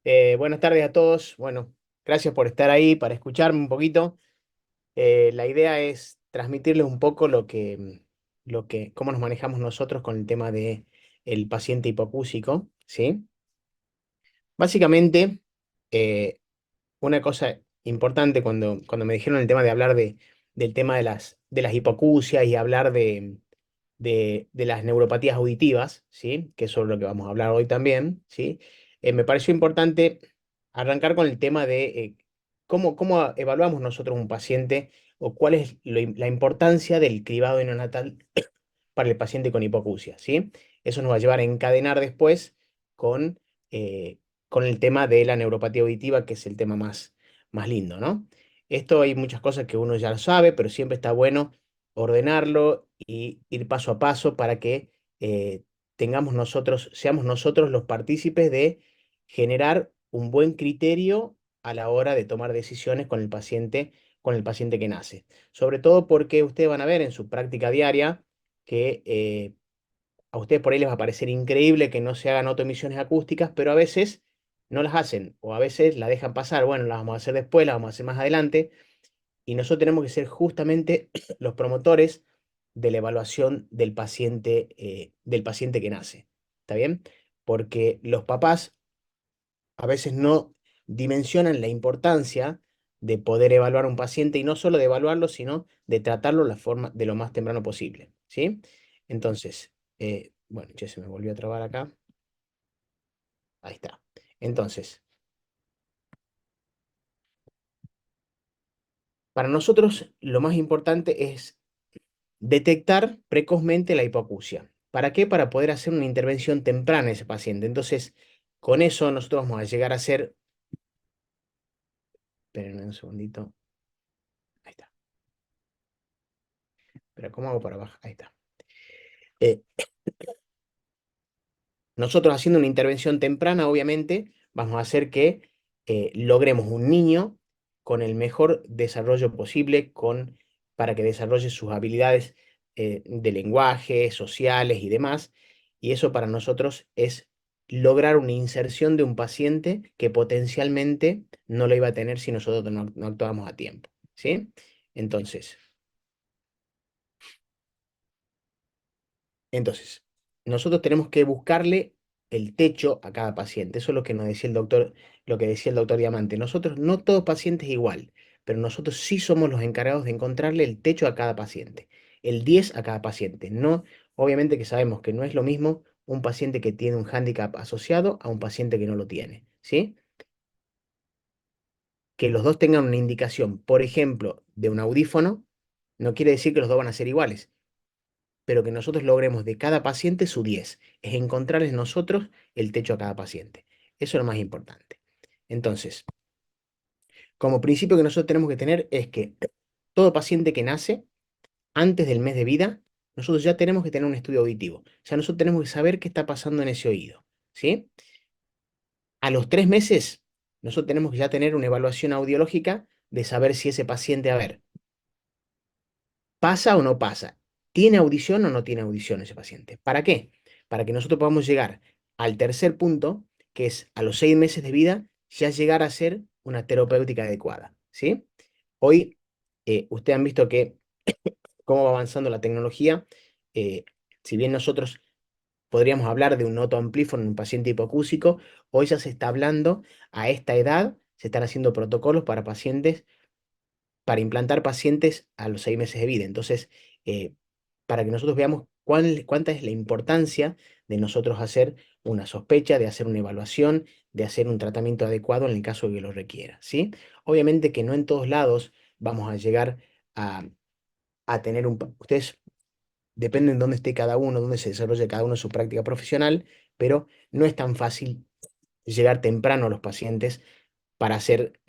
Buenas tardes a todos. Bueno, gracias por estar ahí, para escucharme un poquito. La idea es transmitirles un poco cómo nos manejamos nosotros con el tema de el paciente hipocúsico, ¿sí? Básicamente, eh, una cosa importante cuando me dijeron el tema de hablar del tema de las hipoacusias y hablar de las neuropatías auditivas, ¿sí? Que es sobre lo que vamos a hablar hoy también, ¿sí? Me pareció importante arrancar con el tema de cómo evaluamos nosotros un paciente o cuál es la importancia del cribado neonatal para el paciente con hipoacusia, ¿sí? Eso nos va a llevar a encadenar después con, eh, con el tema de la neuropatía auditiva, que es el tema más lindo, ¿no? Esto hay muchas cosas que uno ya lo sabe, pero siempre está bueno ordenarlo y ir paso a paso para que seamos nosotros los partícipes de generar un buen criterio a la hora de tomar decisiones con el paciente que nace. Sobre todo porque ustedes van a ver en su práctica diaria que a ustedes por ahí les va a parecer increíble que no se hagan autoemisiones acústicas, pero a veces no las hacen o a veces la dejan pasar. Bueno, las vamos a hacer después, las vamos a hacer más adelante y nosotros tenemos que ser justamente los promotores de la evaluación del paciente que nace. ¿Está bien? Porque los papás a veces no dimensionan la importancia de poder evaluar a un paciente y no solo de evaluarlo, sino de tratarlo de lo más temprano posible, ¿sí? Entonces, bueno, ya se me volvió a trabar acá. Ahí está. Entonces, para nosotros lo más importante es detectar precozmente la hipoacusia. ¿Para qué? Para poder hacer una intervención temprana en ese paciente. Entonces, con eso nosotros vamos a llegar a hacer... Espérenme un segundito. Ahí está. Pero ¿cómo hago para bajar? Ahí está. Eh, Nosotros haciendo una intervención temprana, obviamente, vamos a hacer que logremos un niño con el mejor desarrollo posible, para que desarrolle sus habilidades de lenguaje, sociales y demás. Y eso para nosotros es lograr una inserción de un paciente que potencialmente no lo iba a tener si nosotros no actuábamos a tiempo. ¿Sí? Entonces, Entonces, nosotros tenemos que buscarle el techo a cada paciente. Eso es lo que nos decía el doctor, lo que decía el doctor Diamante. Nosotros, no todo paciente es igual, pero nosotros sí somos los encargados de encontrarle el techo a cada paciente, el 10 a cada paciente. No, obviamente que sabemos que no es lo mismo un paciente que tiene un hándicap asociado a un paciente que no lo tiene, ¿sí? Que los dos tengan una indicación, por ejemplo, de un audífono, no quiere decir que los dos van a ser iguales, pero que nosotros logremos de cada paciente su 10. Es encontrarles nosotros el techo a cada paciente. Eso es lo más importante. Entonces, como principio que nosotros tenemos que tener es que todo paciente que nace antes del mes de vida, nosotros ya tenemos que tener un estudio auditivo. O sea, nosotros tenemos que saber qué está pasando en ese oído. ¿Sí? A los 3 meses, nosotros tenemos que ya tener una evaluación audiológica de saber si ese paciente, a ver, ¿pasa o no pasa? ¿Tiene audición o no tiene audición ese paciente? ¿Para qué? Para que nosotros podamos llegar al tercer punto, que es a los 6 meses de vida, ya llegar a ser una terapéutica adecuada, ¿sí? Hoy, ustedes han visto que cómo va avanzando la tecnología. eh, si bien nosotros podríamos hablar de un autoamplífono en un paciente hipocúsico, hoy ya se está hablando a esta edad, se están haciendo protocolos para implantar pacientes a los 6 meses de vida. Entonces, para que nosotros veamos cuánta es la importancia de nosotros hacer una sospecha, de hacer una evaluación, de hacer un tratamiento adecuado en el caso de que lo requiera, ¿sí? Obviamente que no en todos lados vamos a llegar a, a tener ustedes dependen de dónde esté cada uno, dónde se desarrolle cada uno su práctica profesional, pero no es tan fácil llegar temprano a los pacientes para hacer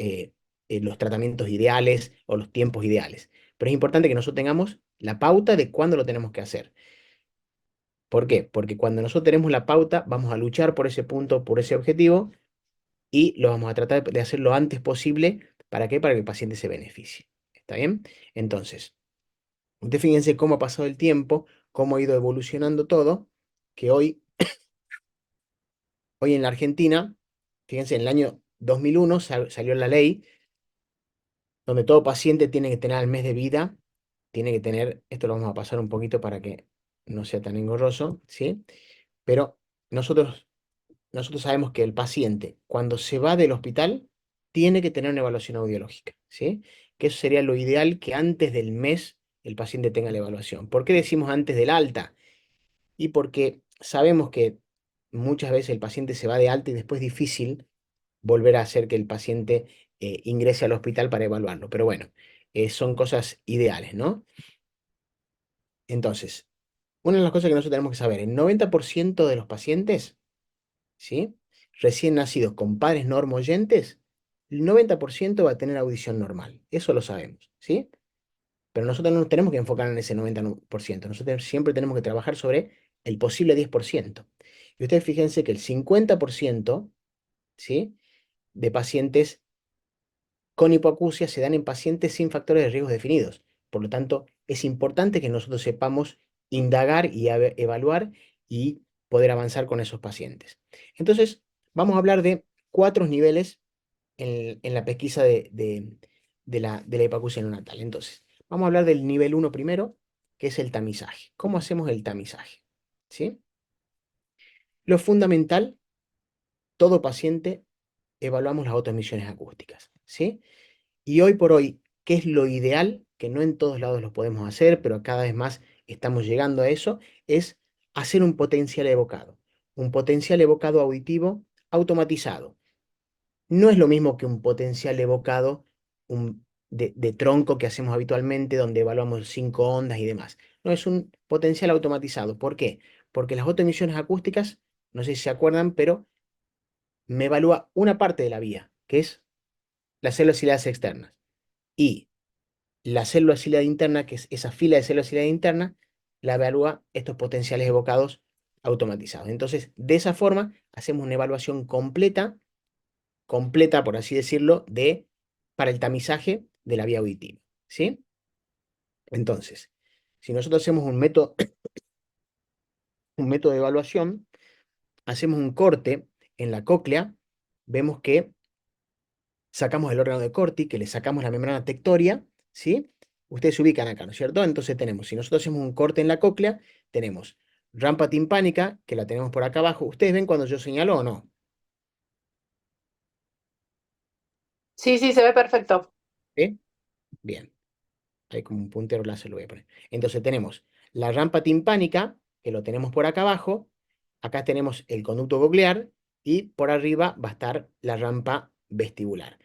los tratamientos ideales o los tiempos ideales. Pero es importante que nosotros tengamos la pauta de cuándo lo tenemos que hacer. ¿Por qué? Porque cuando nosotros tenemos la pauta, vamos a luchar por ese punto, por ese objetivo, y lo vamos a tratar de hacer lo antes posible. ¿Para qué? Para que el paciente se beneficie. ¿Está bien? Entonces, ustedes fíjense cómo ha pasado el tiempo, cómo ha ido evolucionando todo, que hoy en la Argentina fíjense, en el año 2001 salió la ley donde todo paciente tiene que tener al mes de vida, tiene que tener, esto lo vamos a pasar un poquito para que no sea tan engorroso, ¿sí? Pero nosotros, nosotros sabemos que el paciente, cuando se va del hospital, tiene que tener una evaluación audiológica, ¿sí? Que eso sería lo ideal, que antes del mes el paciente tenga la evaluación. ¿Por qué decimos antes del alta? Y porque sabemos que muchas veces el paciente se va de alta y después es difícil volver a hacer que el paciente ingrese al hospital para evaluarlo. Pero bueno, son cosas ideales, ¿no? Entonces, una de las cosas que nosotros tenemos que saber, el 90% de los pacientes, ¿sí? Recién nacidos con padres normoyentes, el 90% va a tener audición normal. Eso lo sabemos, ¿sí? Pero nosotros no nos tenemos que enfocar en ese 90%. Nosotros siempre tenemos que trabajar sobre el posible 10%. Y ustedes fíjense que el 50%, ¿sí? De pacientes con hipoacusia se dan en pacientes sin factores de riesgo definidos. Por lo tanto, es importante que nosotros sepamos indagar y evaluar y poder avanzar con esos pacientes. Entonces, vamos a hablar de cuatro niveles en la pesquisa de la hipoacusia neonatal. Entonces, vamos a hablar del nivel uno primero, que es el tamizaje. ¿Cómo hacemos el tamizaje? ¿Sí? Lo fundamental, todo paciente evaluamos las autoemisiones acústicas. ¿Sí? Y hoy por hoy, ¿qué es lo ideal? Que no en todos lados lo podemos hacer, pero cada vez más estamos llegando a eso, es hacer un potencial evocado. Un potencial evocado auditivo automatizado. No es lo mismo que un potencial evocado de tronco que hacemos habitualmente, donde evaluamos 5 ondas y demás. No, es un potencial automatizado. ¿Por qué? Porque las autoemisiones acústicas, no sé si se acuerdan, pero me evalúa una parte de la vía, que es las células ciliadas externas. Y la célula ciliada interna, que es esa fila de células ciliadas internas, la evalúa estos potenciales evocados automatizados. Entonces, de esa forma, hacemos una evaluación completa, por así decirlo, para el tamizaje de la vía auditiva, ¿sí? Entonces, si nosotros hacemos un método de evaluación, hacemos un corte en la cóclea, vemos que sacamos el órgano de Corti, que le sacamos la membrana tectoria, ¿sí? Ustedes se ubican acá, ¿no es cierto? Entonces tenemos, si nosotros hacemos un corte en la cóclea, tenemos rampa timpánica, que la tenemos por acá abajo. ¿Ustedes ven cuando yo señalo o no? Sí, sí, se ve perfecto. ¿Sí? Bien, hay como un puntero láser, lo voy a poner. Entonces tenemos la rampa timpánica, que lo tenemos por acá abajo. Acá tenemos el conducto coclear y por arriba va a estar la rampa vestibular.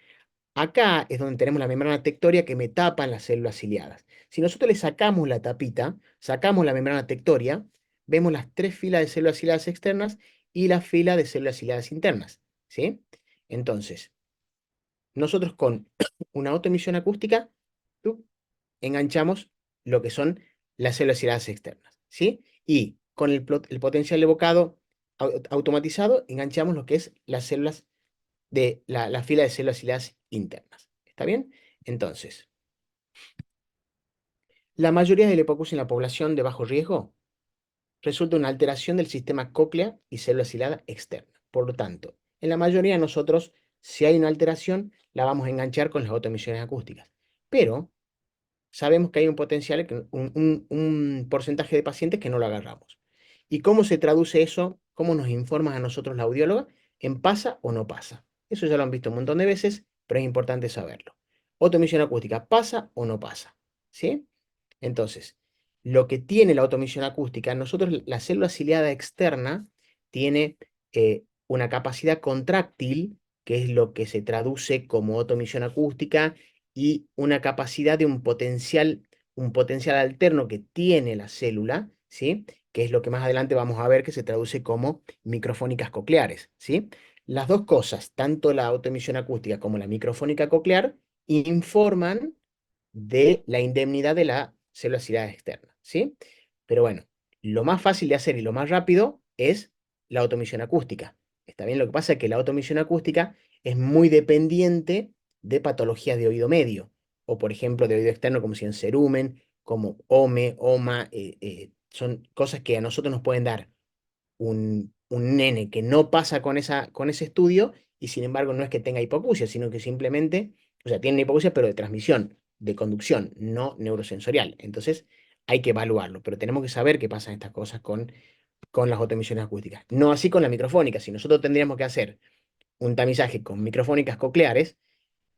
Acá es donde tenemos la membrana tectoria que me tapan las células ciliadas. Si nosotros le sacamos la tapita, sacamos la membrana tectoria, vemos las tres filas de células ciliadas externas y la fila de células ciliadas internas, ¿sí? Entonces, nosotros con una autoemisión acústica, ¡tup!, enganchamos lo que son las células ciliadas externas, ¿sí? Y con el potencial evocado automatizado, enganchamos lo que es las células de la fila de células ciliadas internas. ¿Está bien? Entonces, la mayoría de la hipoacusia en la población de bajo riesgo resulta una alteración del sistema cóclea y célula ciliada externa. Por lo tanto, en la mayoría de nosotros, si hay una alteración, la vamos a enganchar con las autoemisiones acústicas. Pero sabemos que hay un potencial, un porcentaje de pacientes que no lo agarramos. ¿Y cómo se traduce eso? ¿Cómo nos informa a nosotros la audióloga? ¿En pasa o no pasa? Eso ya lo han visto un montón de veces, pero es importante saberlo. Autoemisión acústica, ¿pasa o no pasa? ¿Sí? Entonces, lo que tiene la automisión acústica, nosotros la célula ciliada externa tiene una capacidad contráctil, que es lo que se traduce como automisión acústica, y una capacidad de un potencial alterno que tiene la célula, ¿sí? Que es lo que más adelante vamos a ver que se traduce como microfónicas cocleares, ¿sí? Las dos cosas, tanto la autoemisión acústica como la microfónica coclear, informan de la indemnidad de la célula ciliada externa, ¿sí? Pero bueno, lo más fácil de hacer y lo más rápido es la automisión acústica. ¿Está bien? Lo que pasa es que la automisión acústica es muy dependiente de patologías de oído medio, o por ejemplo de oído externo como si en cerumen, como OME, OMA, son cosas que a nosotros nos pueden dar un nene que no pasa con ese estudio y sin embargo no es que tenga hipoacusia, sino que simplemente, o sea, tiene hipoacusia pero de transmisión, de conducción, no neurosensorial. Entonces hay que evaluarlo, pero tenemos que saber qué pasan estas cosas con las autoemisiones acústicas. No así con la microfónica. Si nosotros tendríamos que hacer un tamizaje con microfónicas cocleares,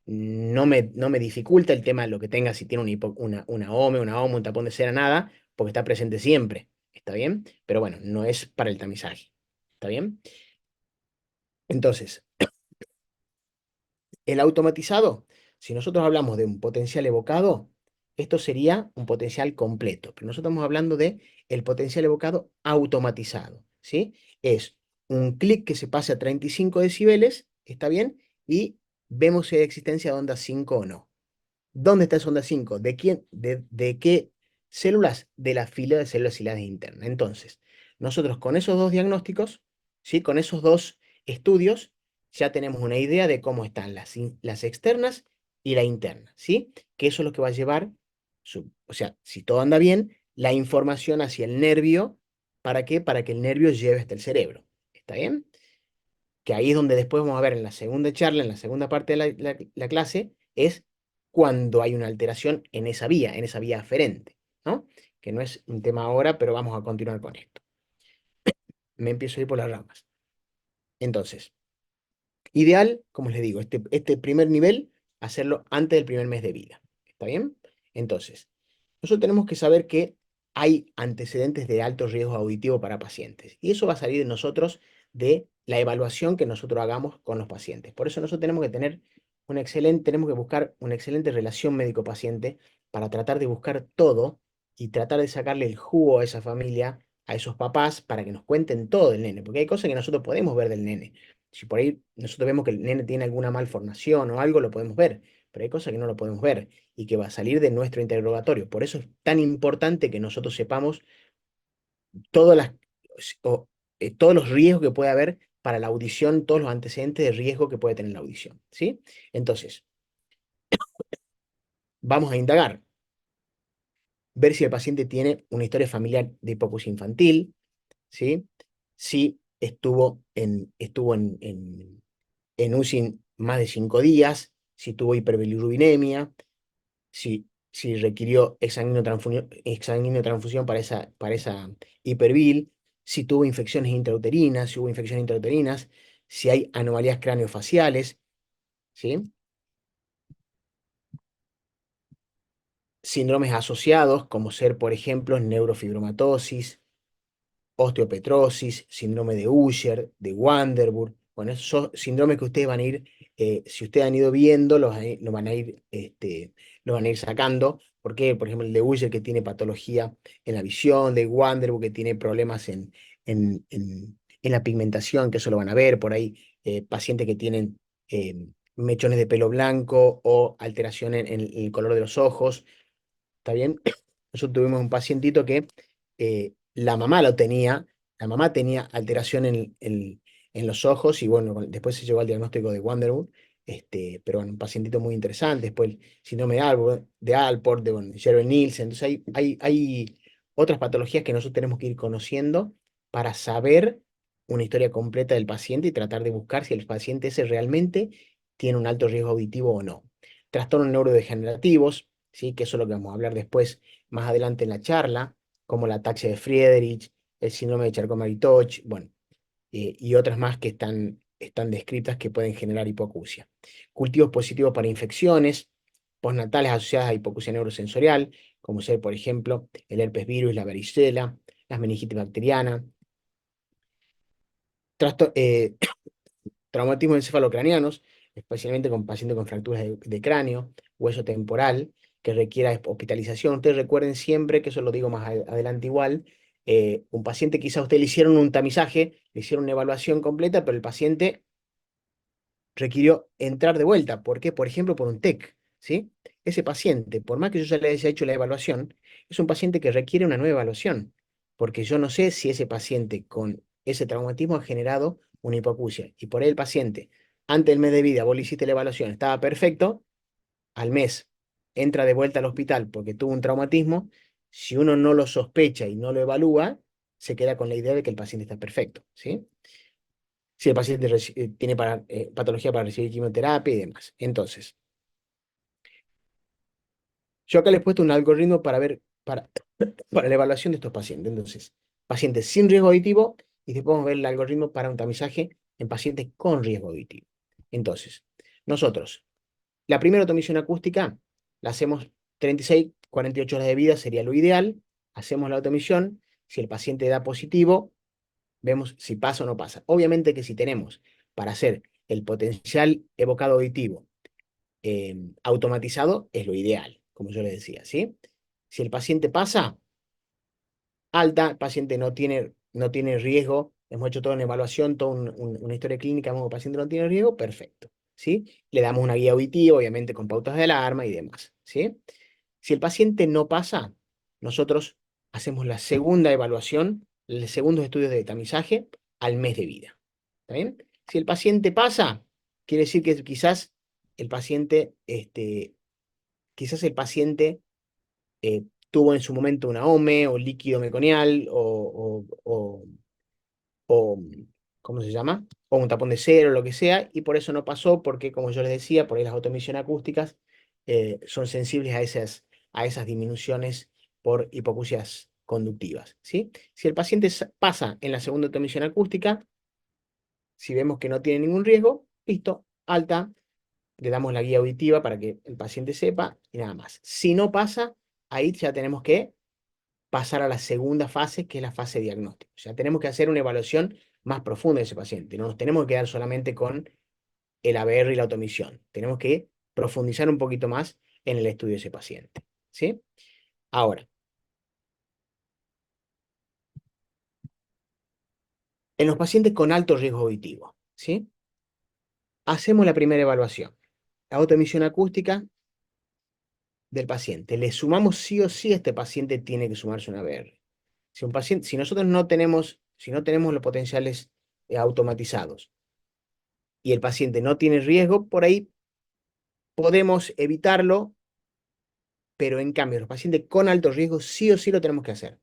no me dificulta el tema de lo que tenga, si tiene una OME, una OMO, un tapón de cera, nada, porque está presente siempre. ¿Está bien? Pero bueno, no es para el tamizaje. ¿Está bien? Entonces, el automatizado, si nosotros hablamos de un potencial evocado, esto sería un potencial completo, pero nosotros estamos hablando de el potencial evocado automatizado, ¿sí? Es un clic que se pase a 35 decibeles, ¿está bien? Y vemos si hay existencia de onda 5 o no. ¿Dónde está esa onda 5? ¿De quién? ¿De qué células? De la fila de células hiladas internas. Entonces, nosotros con esos dos diagnósticos, ¿sí? Con esos dos estudios, ya tenemos una idea de cómo están las externas y la interna, ¿sí? Que eso es lo que va a llevar, o sea, si todo anda bien, la información hacia el nervio. ¿Para qué? Para que el nervio lleve hasta el cerebro. ¿Está bien? Que ahí es donde después vamos a ver en la segunda charla, en la segunda parte de la clase, es cuando hay una alteración en esa vía aferente, ¿no? Que no es un tema ahora, pero vamos a continuar con esto. Me empiezo a ir por las ramas. Entonces, ideal, como les digo, este primer nivel, hacerlo antes del primer mes de vida. ¿Está bien? Entonces, nosotros tenemos que saber que hay antecedentes de alto riesgo auditivo para pacientes. Y eso va a salir de nosotros de la evaluación que nosotros hagamos con los pacientes. Por eso nosotros tenemos que tener tenemos que buscar una excelente relación médico-paciente para tratar de buscar todo y tratar de sacarle el jugo a esa familia, a esos papás, para que nos cuenten todo del nene. Porque hay cosas que nosotros podemos ver del nene. Si por ahí nosotros vemos que el nene tiene alguna malformación o algo, lo podemos ver, pero hay cosas que no lo podemos ver y que va a salir de nuestro interrogatorio. Por eso es tan importante que nosotros sepamos todas o, todos los riesgos que puede haber para la audición, todos los antecedentes de riesgo que puede tener la audición, ¿sí? Entonces, vamos a indagar, ver si el paciente tiene una historia familiar de hipoacusia infantil, ¿sí? Si estuvo en UCI más de 5 días, si tuvo hiperbilirubinemia, si requirió exsanguíneo transfusión para esa hiperbil, si tuvo infecciones intrauterinas, si hubo infecciones intrauterinas, si hay anomalías craneofaciales, ¿sí? Síndromes asociados, como ser, por ejemplo, neurofibromatosis, osteopetrosis, síndrome de Usher, de Wanderburg. Bueno, esos son síndromes que ustedes van a ir, si ustedes han ido viendo, los van a ir sacando. Porque, por ejemplo, el de Usher que tiene patología en la visión, de Wanderburg que tiene problemas en la pigmentación, que eso lo van a ver por ahí, pacientes que tienen mechones de pelo blanco o alteración en el color de los ojos. ¿Está bien? Nosotros tuvimos un pacientito que la mamá tenía alteración en los ojos y bueno, después se llegó al diagnóstico de Wanderwood, pero bueno, un pacientito muy interesante, después el síndrome de Alport, de bueno, Nielsen, entonces hay otras patologías que nosotros tenemos que ir conociendo para saber una historia completa del paciente y tratar de buscar si el paciente ese realmente tiene un alto riesgo auditivo o no. Trastornos neurodegenerativos, ¿sí? Que eso es lo que vamos a hablar después, más adelante en la charla, como la ataxia de Friedrich, el síndrome de Charcot-Marie-Tooth, bueno, y otras más que están descritas que pueden generar hipoacusia. Cultivos positivos para infecciones postnatales asociadas a hipoacusia neurosensorial, como ser, por ejemplo, el herpes virus, la varicela, la meningitis bacteriana, trasto- eh, traumatismos encefalocranianos, especialmente con pacientes con fracturas de cráneo, hueso temporal, que requiera hospitalización. Ustedes recuerden siempre, que eso lo digo más adelante igual, un paciente quizá a usted le hicieron un tamizaje, le hicieron una evaluación completa, pero el paciente requirió entrar de vuelta. ¿Por qué? Por ejemplo, por un TEC, ¿sí? Ese paciente, por más que yo ya le haya hecho la evaluación, es un paciente que requiere una nueva evaluación, porque yo no sé si ese paciente con ese traumatismo ha generado una hipoacusia. Y por ahí el paciente, antes del mes de vida, vos le hiciste la evaluación, estaba perfecto, al mes entra de vuelta al hospital porque tuvo un traumatismo. Si uno no lo sospecha y no lo evalúa, se queda con la idea de que el paciente está perfecto, ¿sí? si el paciente tiene patología para recibir quimioterapia y demás. Entonces, yo acá les he puesto un algoritmo para ver, para la evaluación de estos pacientes. Entonces, pacientes sin riesgo auditivo y después vamos a ver el algoritmo para un tamizaje en pacientes con riesgo auditivo. Entonces, nosotros, la primera automisión acústica la hacemos 36, 48 horas de vida, sería lo ideal. Hacemos la automisión. Si el paciente da positivo, vemos si pasa o no pasa. Obviamente que si tenemos para hacer el potencial evocado auditivo automatizado, es lo ideal, como yo le decía, ¿sí? Si el paciente pasa, alta, el paciente no tiene riesgo, hemos hecho toda una evaluación, toda una historia clínica, vemos que el paciente no tiene riesgo, perfecto, ¿sí? Le damos una guía auditiva, obviamente con pautas de alarma y demás, ¿sí? Si el paciente no pasa, nosotros hacemos la segunda evaluación, el segundo estudio de tamizaje al mes de vida, ¿está bien? Si el paciente pasa, quiere decir que el paciente, quizás el paciente tuvo en su momento una OME o líquido meconial o, ¿cómo se llama? O un tapón de cero, lo que sea, y por eso no pasó, porque como yo les decía, por ahí las autoemisiones acústicas son sensibles a esas disminuciones por hipoacusias conductivas, ¿sí? Si el paciente pasa en la segunda autoemisión acústica, si vemos que no tiene ningún riesgo, listo, alta, le damos la guía auditiva para que el paciente sepa y nada más. Si no pasa, ahí ya tenemos que pasar a la segunda fase, que es la fase diagnóstica. O sea, tenemos que hacer una evaluación más profunda de ese paciente. No nos tenemos que quedar solamente con el ABR y la automisión. Tenemos que profundizar un poquito más en el estudio de ese paciente. ¿Sí? Ahora, en los pacientes con alto riesgo auditivo, ¿sí? Hacemos la primera evaluación. La automisión acústica del paciente. Le sumamos sí o sí, este paciente tiene que sumarse una ABR. Si nosotros si no tenemos los potenciales automatizados y el paciente no tiene riesgo, por ahí podemos evitarlo, pero en cambio, los pacientes con alto riesgo sí o sí lo tenemos que hacer.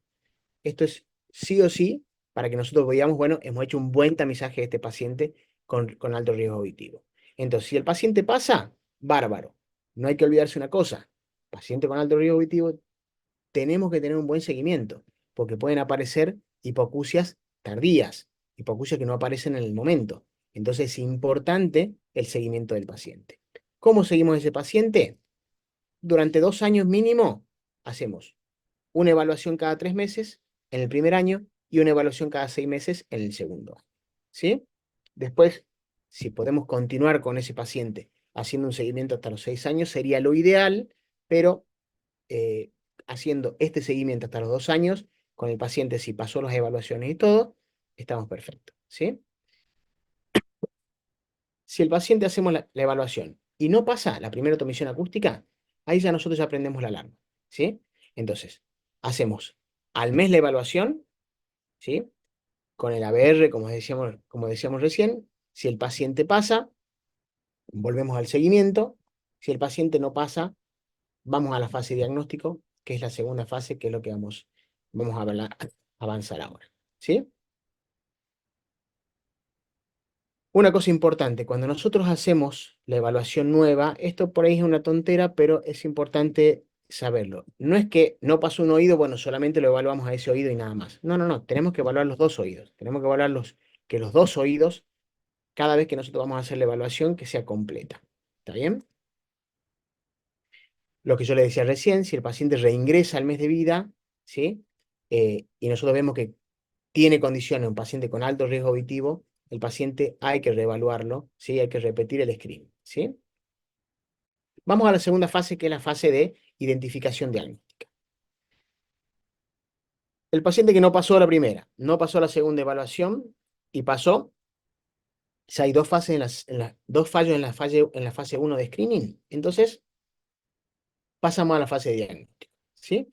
Esto es sí o sí para que nosotros veamos, bueno, hemos hecho un buen tamizaje de este paciente con alto riesgo auditivo. Entonces, si el paciente pasa, bárbaro. No hay que olvidarse una cosa, paciente con alto riesgo auditivo, tenemos que tener un buen seguimiento, porque pueden aparecer hipoacusias tardías, hipoacusias que no aparecen en el momento. Entonces es importante el seguimiento del paciente. ¿Cómo seguimos a ese paciente? Durante 2 años mínimo hacemos una evaluación cada 3 meses en el primer año y una evaluación cada 6 meses en el segundo año. ¿Sí? Después, si podemos continuar con ese paciente haciendo un seguimiento hasta los 6 años, sería lo ideal, pero eh, haciendo este seguimiento hasta los 2 años, con el paciente, si pasó las evaluaciones y todo, estamos perfectos, ¿sí? Si el paciente hacemos la evaluación y no pasa la primera automisión acústica, ahí ya nosotros ya aprendemos la alarma, ¿sí? Entonces, hacemos al mes la evaluación, ¿sí? Con el ABR, como decíamos recién, si el paciente pasa, volvemos al seguimiento, si el paciente no pasa, vamos a la fase diagnóstico, que es la segunda fase, que es lo que vamos a avanzar ahora. ¿Sí? Una cosa importante, cuando nosotros hacemos la evaluación nueva, esto por ahí es una tontera, pero es importante saberlo. No es que no pasó un oído, bueno, solamente lo evaluamos a ese oído y nada más. No, no, no, tenemos que evaluar los dos oídos. Tenemos que evaluar que los dos oídos, cada vez que nosotros vamos a hacer la evaluación, que sea completa. ¿Está bien? Lo que yo le decía recién, si el paciente reingresa al mes de vida, ¿sí? Y nosotros vemos que tiene condiciones, un paciente con alto riesgo auditivo, el paciente hay que reevaluarlo, ¿sí? Hay que repetir el screening, ¿sí? Vamos a la segunda fase, que es la fase de identificación diagnóstica. El paciente que no pasó la primera, no pasó la segunda evaluación y pasó, si hay dos fases dos fallos en la fase 1 de screening, entonces pasamos a la fase de diagnóstico, ¿sí?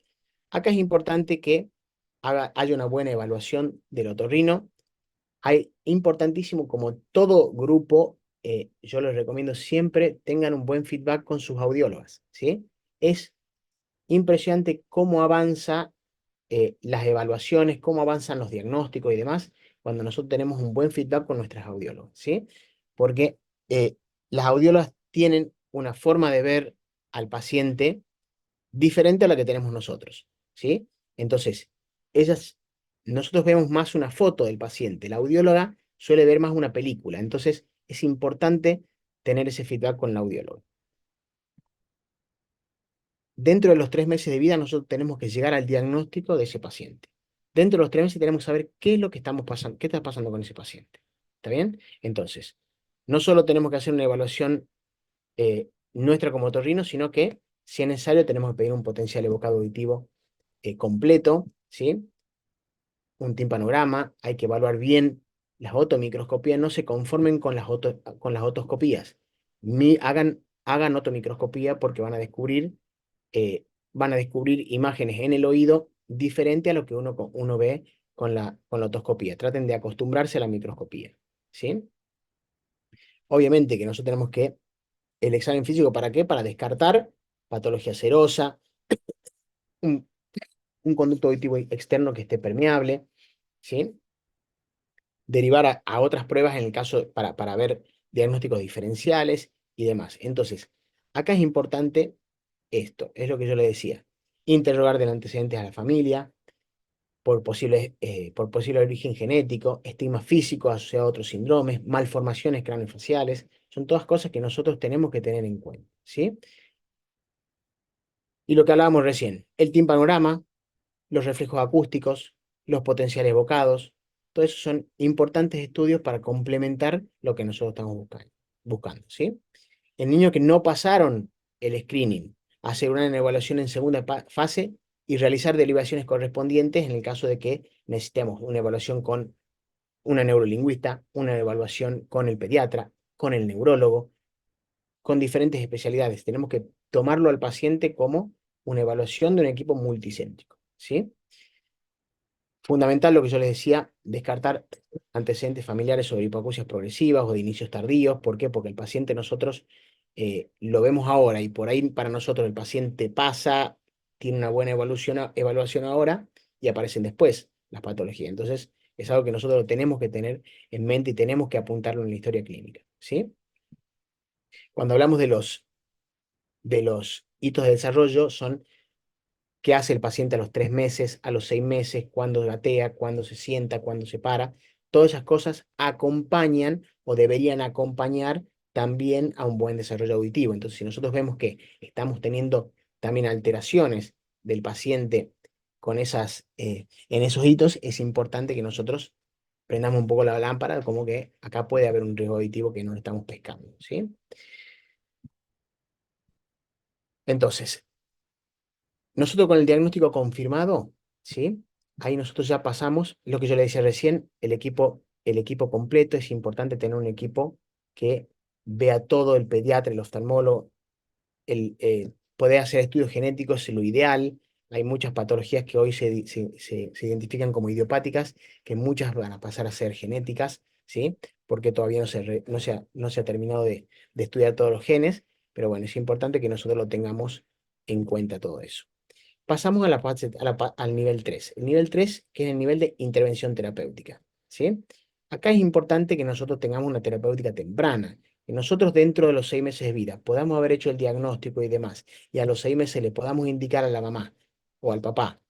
Acá es importante que haya una buena evaluación del otorrino. Hay importantísimo, como todo grupo, yo les recomiendo siempre tengan un buen feedback con sus audiólogas, ¿sí? Es impresionante cómo avanza las evaluaciones, cómo avanzan los diagnósticos y demás, cuando nosotros tenemos un buen feedback con nuestras audiólogas, ¿sí? Porque eh, las audiólogas tienen una forma de ver al paciente diferente a la que tenemos nosotros, ¿sí? Entonces, ellas, nosotros vemos más una foto del paciente, la audióloga suele ver más una película, entonces es importante tener ese feedback con la audióloga. Dentro de los 3 meses de vida, nosotros tenemos que llegar al diagnóstico de ese paciente. Dentro de los 3 meses tenemos que saber qué es lo que estamos pasando, qué está pasando con ese paciente. ¿Está bien? Entonces, no solo tenemos que hacer una evaluación nuestra como otorrino, sino que, si es necesario, tenemos que pedir un potencial evocado auditivo completo, ¿sí? Un timpanograma, hay que evaluar bien las otomicroscopías, no se conformen con con las otoscopías. Hagan otomicroscopía porque van a descubrir imágenes en el oído diferente a lo que uno ve con la otoscopía. Traten de acostumbrarse a la microscopía, ¿sí? Obviamente que nosotros tenemos que, el examen físico, ¿para qué? Para descartar patología serosa, un, un conducto auditivo externo que esté permeable, ¿sí? Derivar a otras pruebas en el caso para ver diagnósticos diferenciales y demás. Entonces, acá es importante esto, es lo que yo le decía, interrogar de antecedentes a la familia, por posible origen genético, estigma físico asociado a otros síndromes, malformaciones craneofaciales, son todas cosas que nosotros tenemos que tener en cuenta, ¿sí? Y lo que hablábamos recién, el timpanograma, los reflejos acústicos, los potenciales evocados, todo eso son importantes estudios para complementar lo que nosotros estamos buscando, ¿sí? En niños que no pasaron el screening, hacer una evaluación en segunda fase y realizar derivaciones correspondientes en el caso de que necesitemos una evaluación con una neurolingüista, una evaluación con el pediatra, con el neurólogo, con diferentes especialidades. Tenemos que tomarlo al paciente como una evaluación de un equipo multicéntrico, ¿sí? Fundamental lo que yo les decía, descartar antecedentes familiares sobre hipoacusias progresivas o de inicios tardíos. ¿Por qué? Porque el paciente nosotros lo vemos ahora y por ahí para nosotros el paciente pasa, tiene una buena evaluación ahora y aparecen después las patologías. Entonces es algo que nosotros lo tenemos que tener en mente y tenemos que apuntarlo en la historia clínica, ¿sí? Cuando hablamos de los hitos de desarrollo son qué hace el paciente a los 3 meses, a los 6 meses, cuándo gatea, cuándo se sienta, cuándo se para. Todas esas cosas acompañan o deberían acompañar también a un buen desarrollo auditivo. Entonces, si nosotros vemos que estamos teniendo también alteraciones del paciente en esos hitos, es importante que nosotros prendamos un poco la lámpara, como que acá puede haber un riesgo auditivo que no estamos pescando, ¿sí? Entonces, nosotros con el diagnóstico confirmado, ¿sí? Ahí nosotros ya pasamos, lo que yo le decía recién, el equipo completo, es importante tener un equipo que vea todo, el pediatra, el oftalmólogo, poder hacer estudios genéticos es lo ideal. Hay muchas patologías que hoy se identifican como idiopáticas, que muchas van a pasar a ser genéticas, ¿sí? Porque todavía no se ha terminado de estudiar todos los genes, pero bueno, es importante que nosotros lo tengamos en cuenta todo eso. Pasamos a al nivel 3. El nivel 3, que es el nivel de intervención terapéutica, ¿sí? Acá es importante que nosotros tengamos una terapéutica temprana, que nosotros dentro de los 6 meses de vida podamos haber hecho el diagnóstico y demás, y a los 6 meses le podamos indicar a la mamá o al papá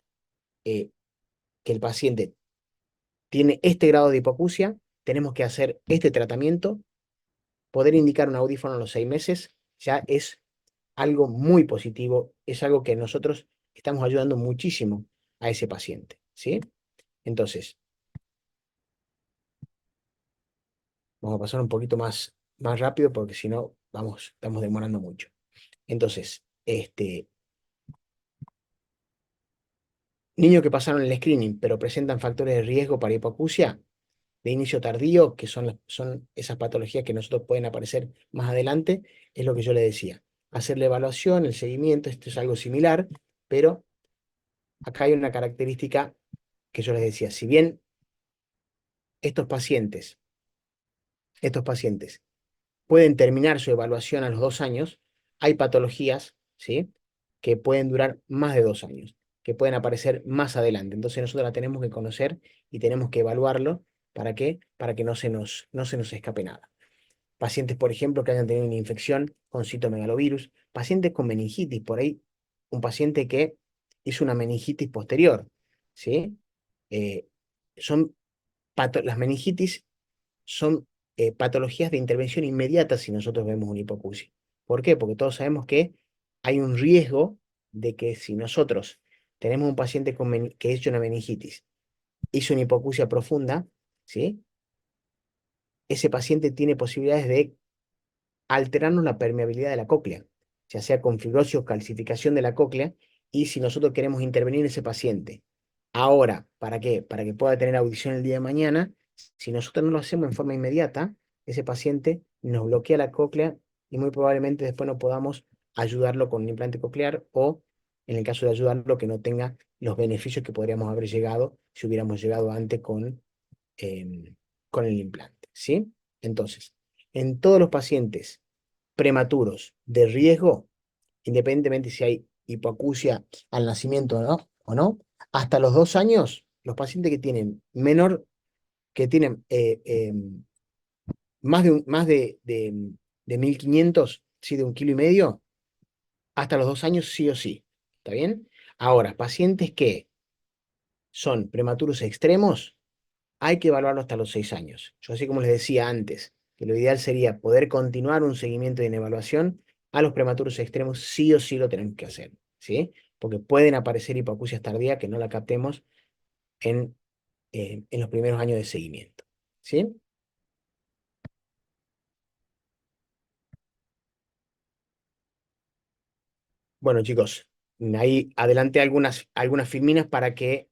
eh, que el paciente tiene este grado de hipoacusia, tenemos que hacer este tratamiento, poder indicar un audífono a los 6 meses, ya es algo muy positivo, es algo que nosotros estamos ayudando muchísimo a ese paciente, ¿sí? Entonces, vamos a pasar un poquito más rápido porque si no, estamos demorando mucho. Entonces, niños que pasaron el screening pero presentan factores de riesgo para hipoacusia de inicio tardío, que son esas patologías que nosotros pueden aparecer más adelante, es lo que yo le decía. Hacer la evaluación, el seguimiento, esto es algo similar, pero acá hay una característica que yo les decía. Si bien estos pacientes, estos pacientes pueden terminar su evaluación a los 2 años, hay patologías, ¿sí? Que pueden durar más de 2 años, que pueden aparecer más adelante. Entonces nosotros la tenemos que conocer y tenemos que evaluarlo ¿Para qué? Para que no se nos escape nada. Pacientes, por ejemplo, que hayan tenido una infección con citomegalovirus, pacientes con meningitis, por ahí un paciente que hizo una meningitis posterior, ¿sí? Eh, son las meningitis son patologías de intervención inmediata si nosotros vemos una hipoacusia. ¿Por qué? Porque todos sabemos que hay un riesgo de que si nosotros tenemos un paciente que ha hecho una meningitis, hizo una hipoacusia profunda, ¿sí? Ese paciente tiene posibilidades de alterarnos la permeabilidad de la cóclea, ya sea con fibrosis o calcificación de la cóclea, y si nosotros queremos intervenir en ese paciente. Ahora, ¿para qué? Para que pueda tener audición el día de mañana, si nosotros no lo hacemos en forma inmediata, ese paciente nos bloquea la cóclea y muy probablemente después no podamos ayudarlo con un implante coclear o, en el caso de ayudarlo, que no tenga los beneficios que podríamos haber llegado si hubiéramos llegado antes em, con el implante, ¿sí? Entonces, en todos los pacientes prematuros de riesgo, independientemente si hay hipoacusia al nacimiento o no, hasta los 2 años, los pacientes que tienen que tienen más de 1500, sí, de 1,5 kg, hasta los 2 años sí o sí. ¿Está bien? Ahora, pacientes que son prematuros extremos, hay que evaluarlo hasta los 6 años. Yo así como les decía antes, que lo ideal sería poder continuar un seguimiento y una evaluación, a los prematuros extremos sí o sí lo tenemos que hacer, ¿sí? Porque pueden aparecer hipoacusias tardías que no la captemos en los primeros años de seguimiento, ¿sí? Bueno, chicos, ahí adelanté algunas filminas para que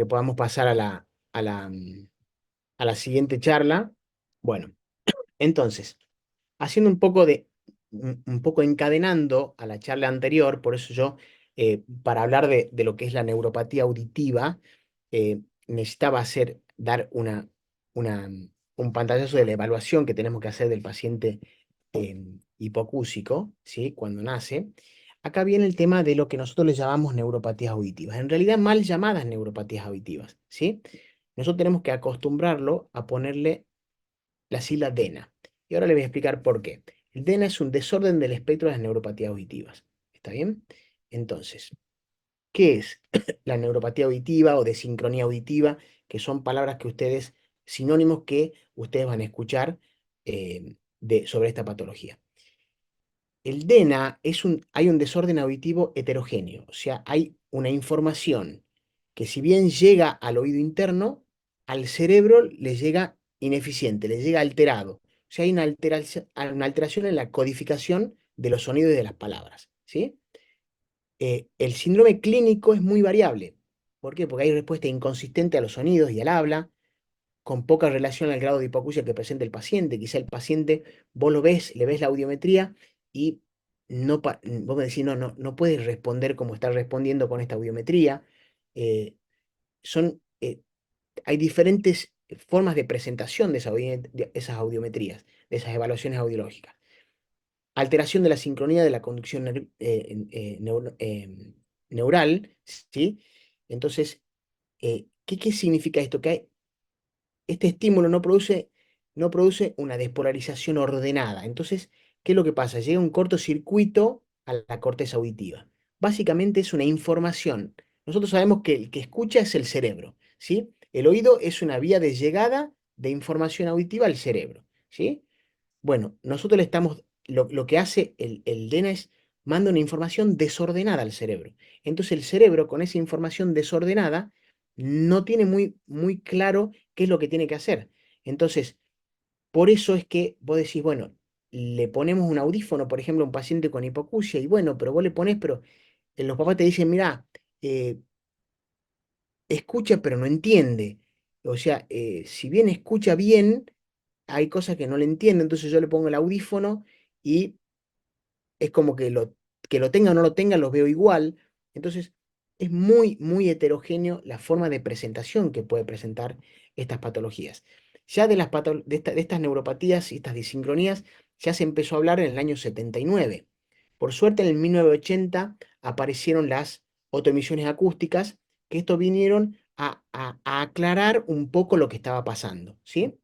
podamos pasar a la siguiente charla. Bueno, entonces, haciendo un poco encadenando a la charla anterior, por eso yo, para hablar de lo que es la neuropatía auditiva, necesitaba dar un pantallazo de la evaluación que tenemos que hacer del paciente hipocúsico, ¿sí? Cuando nace. Acá viene el tema de lo que nosotros le llamamos neuropatías auditivas, en realidad mal llamadas neuropatías auditivas, ¿sí? Nosotros tenemos que acostumbrarlo a ponerle la sigla DENA. Y ahora le voy a explicar por qué. El DENA es un desorden del espectro de las neuropatías auditivas. ¿Está bien? Entonces, ¿qué es la neuropatía auditiva o de sincronía auditiva? Que son palabras que sinónimos que ustedes van a escuchar sobre esta patología. El DENA hay un desorden auditivo heterogéneo, o sea, hay una información que si bien llega al oído interno, al cerebro le llega ineficiente, le llega alterado. O sea, hay una alteración en la codificación de los sonidos y de las palabras, ¿sí? El síndrome clínico es muy variable. ¿Por qué? Porque hay respuesta inconsistente a los sonidos y al habla, con poca relación al grado de hipoacusia que presenta el paciente. Quizá el paciente, vos lo ves, le ves la audiometría y vos me decís, no puedes responder como está respondiendo con esta audiometría. Eh, son, hay diferentes formas de presentación de esas audiometrías, de esas evaluaciones audiológicas. Alteración de la sincronía de la conducción neural, ¿sí? Entonces, ¿qué significa esto? Que este estímulo no produce una despolarización ordenada. Entonces, ¿qué es lo que pasa? Llega un cortocircuito a la corteza auditiva. Básicamente es una información. Nosotros sabemos que el que escucha es el cerebro, ¿sí? El oído es una vía de llegada de información auditiva al cerebro, ¿sí? Bueno, nosotros lo que hace el DENA es manda una información desordenada al cerebro. Entonces el cerebro con esa información desordenada no tiene muy claro qué es lo que tiene que hacer. Entonces, por eso es que vos decís, bueno, le ponemos un audífono, por ejemplo, a un paciente con hipoacusia, y bueno, pero vos le ponés, pero los papás te dicen, mira, escucha pero no entiende. O sea, si bien escucha bien, hay cosas que no le entiende, entonces yo le pongo el audífono y es como que lo tenga o no lo tenga, los veo igual. Entonces, es muy heterogéneo la forma de presentación que puede presentar estas patologías. Ya de estas neuropatías y estas disincronías, ya se empezó a hablar en el año 79. Por suerte, en el 1980 aparecieron las otoemisiones acústicas, que esto vinieron a aclarar un poco lo que estaba pasando, ¿sí?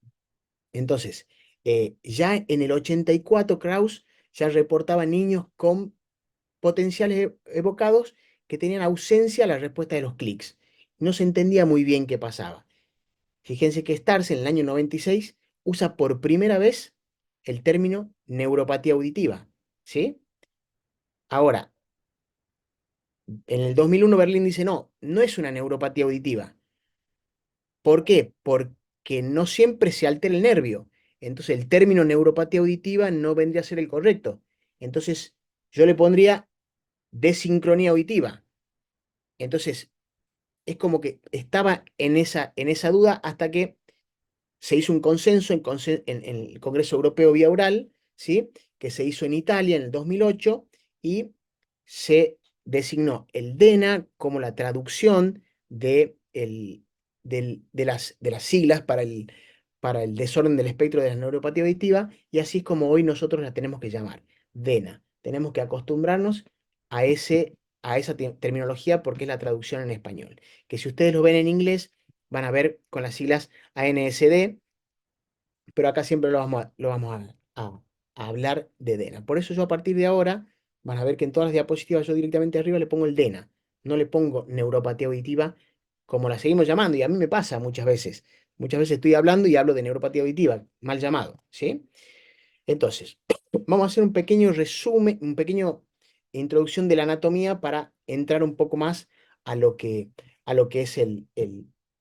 Entonces, ya en el 84, Krauss ya reportaba niños con potenciales evocados que tenían ausencia a la respuesta de los clics. No se entendía muy bien qué pasaba. Fíjense que Stars en el año 96 usa por primera vez el término neuropatía auditiva, ¿sí? Ahora, en el 2001 Berlín dice, no, no es una neuropatía auditiva. ¿Por qué? Porque no siempre se altera el nervio. Entonces el término neuropatía auditiva no vendría a ser el correcto. Entonces yo le pondría desincronía auditiva. Entonces es como que estaba en esa duda hasta que se hizo un consenso en el Congreso Europeo Vía Oral, ¿sí? Que se hizo en Italia en el 2008 y se designó el DENA como la traducción de las siglas para el desorden del espectro de la neuropatía auditiva y así es como hoy nosotros la tenemos que llamar, DENA. Tenemos que acostumbrarnos a esa terminología porque es la traducción en español. Que si ustedes lo ven en inglés, van a ver con las siglas ANSD, pero acá siempre a hablar de DENA. Por eso yo a partir de ahora van a ver que en todas las diapositivas yo directamente arriba le pongo el DENA, no le pongo neuropatía auditiva como la seguimos llamando, y a mí me pasa muchas veces. Muchas veces estoy hablando y hablo de neuropatía auditiva, mal llamado, ¿sí? Entonces, vamos a hacer un pequeño resumen, un pequeño introducción de la anatomía para entrar un poco más a a lo que es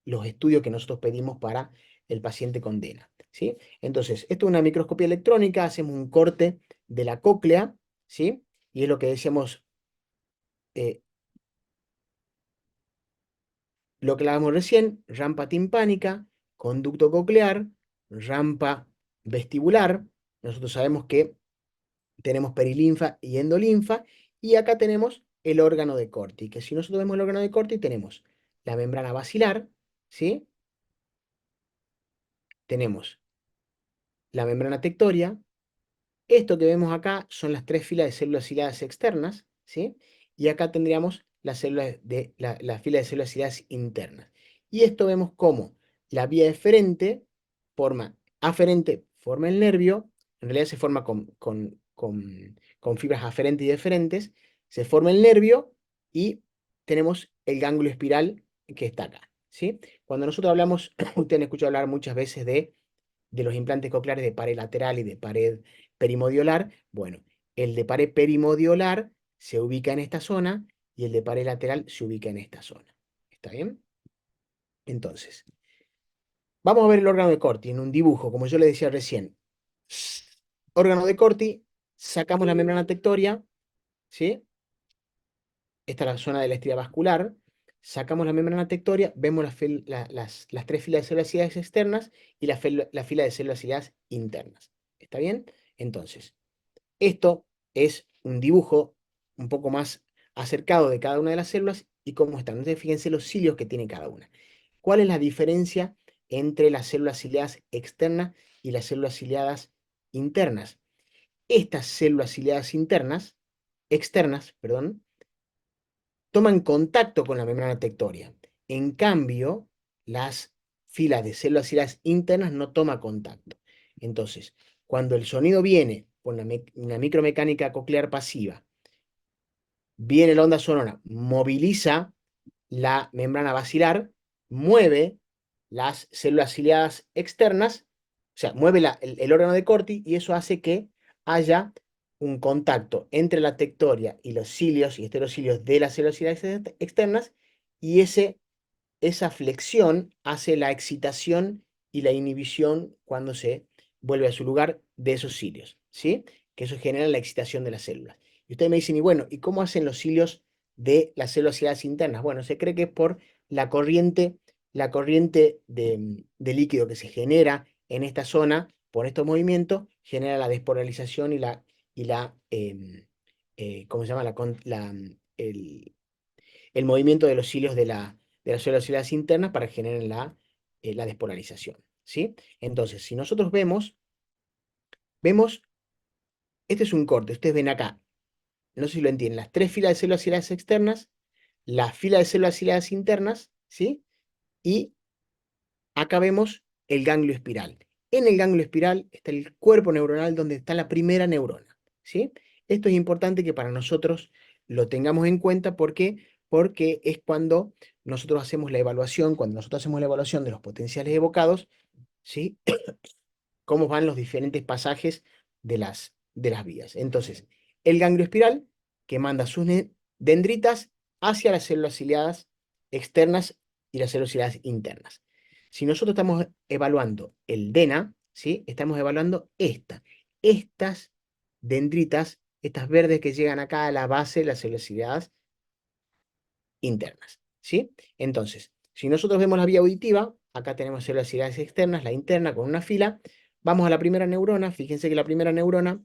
los estudios que nosotros pedimos para el paciente con DENA, ¿sí? Entonces, esto es una microscopía electrónica, hacemos un corte de la cóclea, ¿sí? Y es lo que decíamos, eh, lo que hablábamos recién, rampa timpánica, conducto coclear, rampa vestibular. Nosotros sabemos que tenemos perilinfa y endolinfa, y acá tenemos el órgano de Corti, que si nosotros vemos el órgano de Corti, tenemos la membrana basilar, ¿sí? Tenemos la membrana tectoria. Esto que vemos acá son las tres filas de células ciliadas externas, ¿sí? Y acá tendríamos la fila de células ciliadas internas. Y esto vemos como la vía aferente forma el nervio, en realidad se forma con fibras aferentes y deferentes, se forma el nervio y tenemos el ganglio espiral que está acá, ¿sí? Cuando nosotros hablamos, ustedes han escuchado hablar muchas veces de los implantes cocleares de pared lateral y de pared perimodiolar. Bueno, el de pared perimodiolar se ubica en esta zona y el de pared lateral se ubica en esta zona. ¿Está bien? Entonces, vamos a ver el órgano de Corti en un dibujo, como yo le decía recién. Órgano de Corti, sacamos la membrana tectoria, ¿sí? Esta es la zona de la estría vascular. Sacamos la membrana tectoria, vemos las tres filas de células ciliadas externas y la fila de células ciliadas internas. ¿Está bien? Entonces, esto es un dibujo un poco más acercado de cada una de las células y cómo están. Entonces, fíjense los cilios que tiene cada una. ¿Cuál es la diferencia entre las células ciliadas externas y las células ciliadas internas? Estas células ciliadas externas, perdón, toman contacto con la membrana tectoria. En cambio, las filas de células ciliadas internas no toman contacto. Entonces, cuando el sonido viene por una micromecánica coclear pasiva, viene la onda sonora, moviliza la membrana basilar, mueve las células ciliadas externas, o sea, mueve el órgano de Corti y eso hace que haya un contacto entre la tectoria y los cilios y esterocilios de las células ciliadas externas y esa flexión hace la excitación y la inhibición cuando se vuelve a su lugar de esos cilios, ¿sí? Que eso genera la excitación de las células. Y ustedes me dicen, y bueno, ¿y cómo hacen los cilios de las células ciliadas internas? Bueno, se cree que es por la corriente de líquido que se genera en esta zona por estos movimientos, genera la despolarización ¿cómo se llama? El movimiento de los cilios de las células ciliadas internas para que generen la despolarización, ¿sí? Entonces, si nosotros vemos, este es un corte, ustedes ven acá, no sé si lo entienden, las tres filas de células ciliadas externas, la fila de células ciliadas internas, ¿sí? Y acá vemos el ganglio espiral. En el ganglio espiral está el cuerpo neuronal donde está la primera neurona, ¿sí? Esto es importante que para nosotros lo tengamos en cuenta. ¿Por qué? Porque es cuando nosotros hacemos la evaluación, cuando nosotros hacemos la evaluación de los potenciales evocados, ¿sí? Cómo van los diferentes pasajes de las vías. Entonces, el ganglio espiral que manda sus dendritas hacia las células ciliadas externas y las células ciliadas internas. Si nosotros estamos evaluando el DENA, ¿sí? Estamos evaluando estas dendritas, estas verdes que llegan acá a la base de las células ciliadas internas, ¿sí? Entonces, si nosotros vemos la vía auditiva, acá tenemos células ciliares externas, la interna con una fila, vamos a la primera neurona. Fíjense que la primera neurona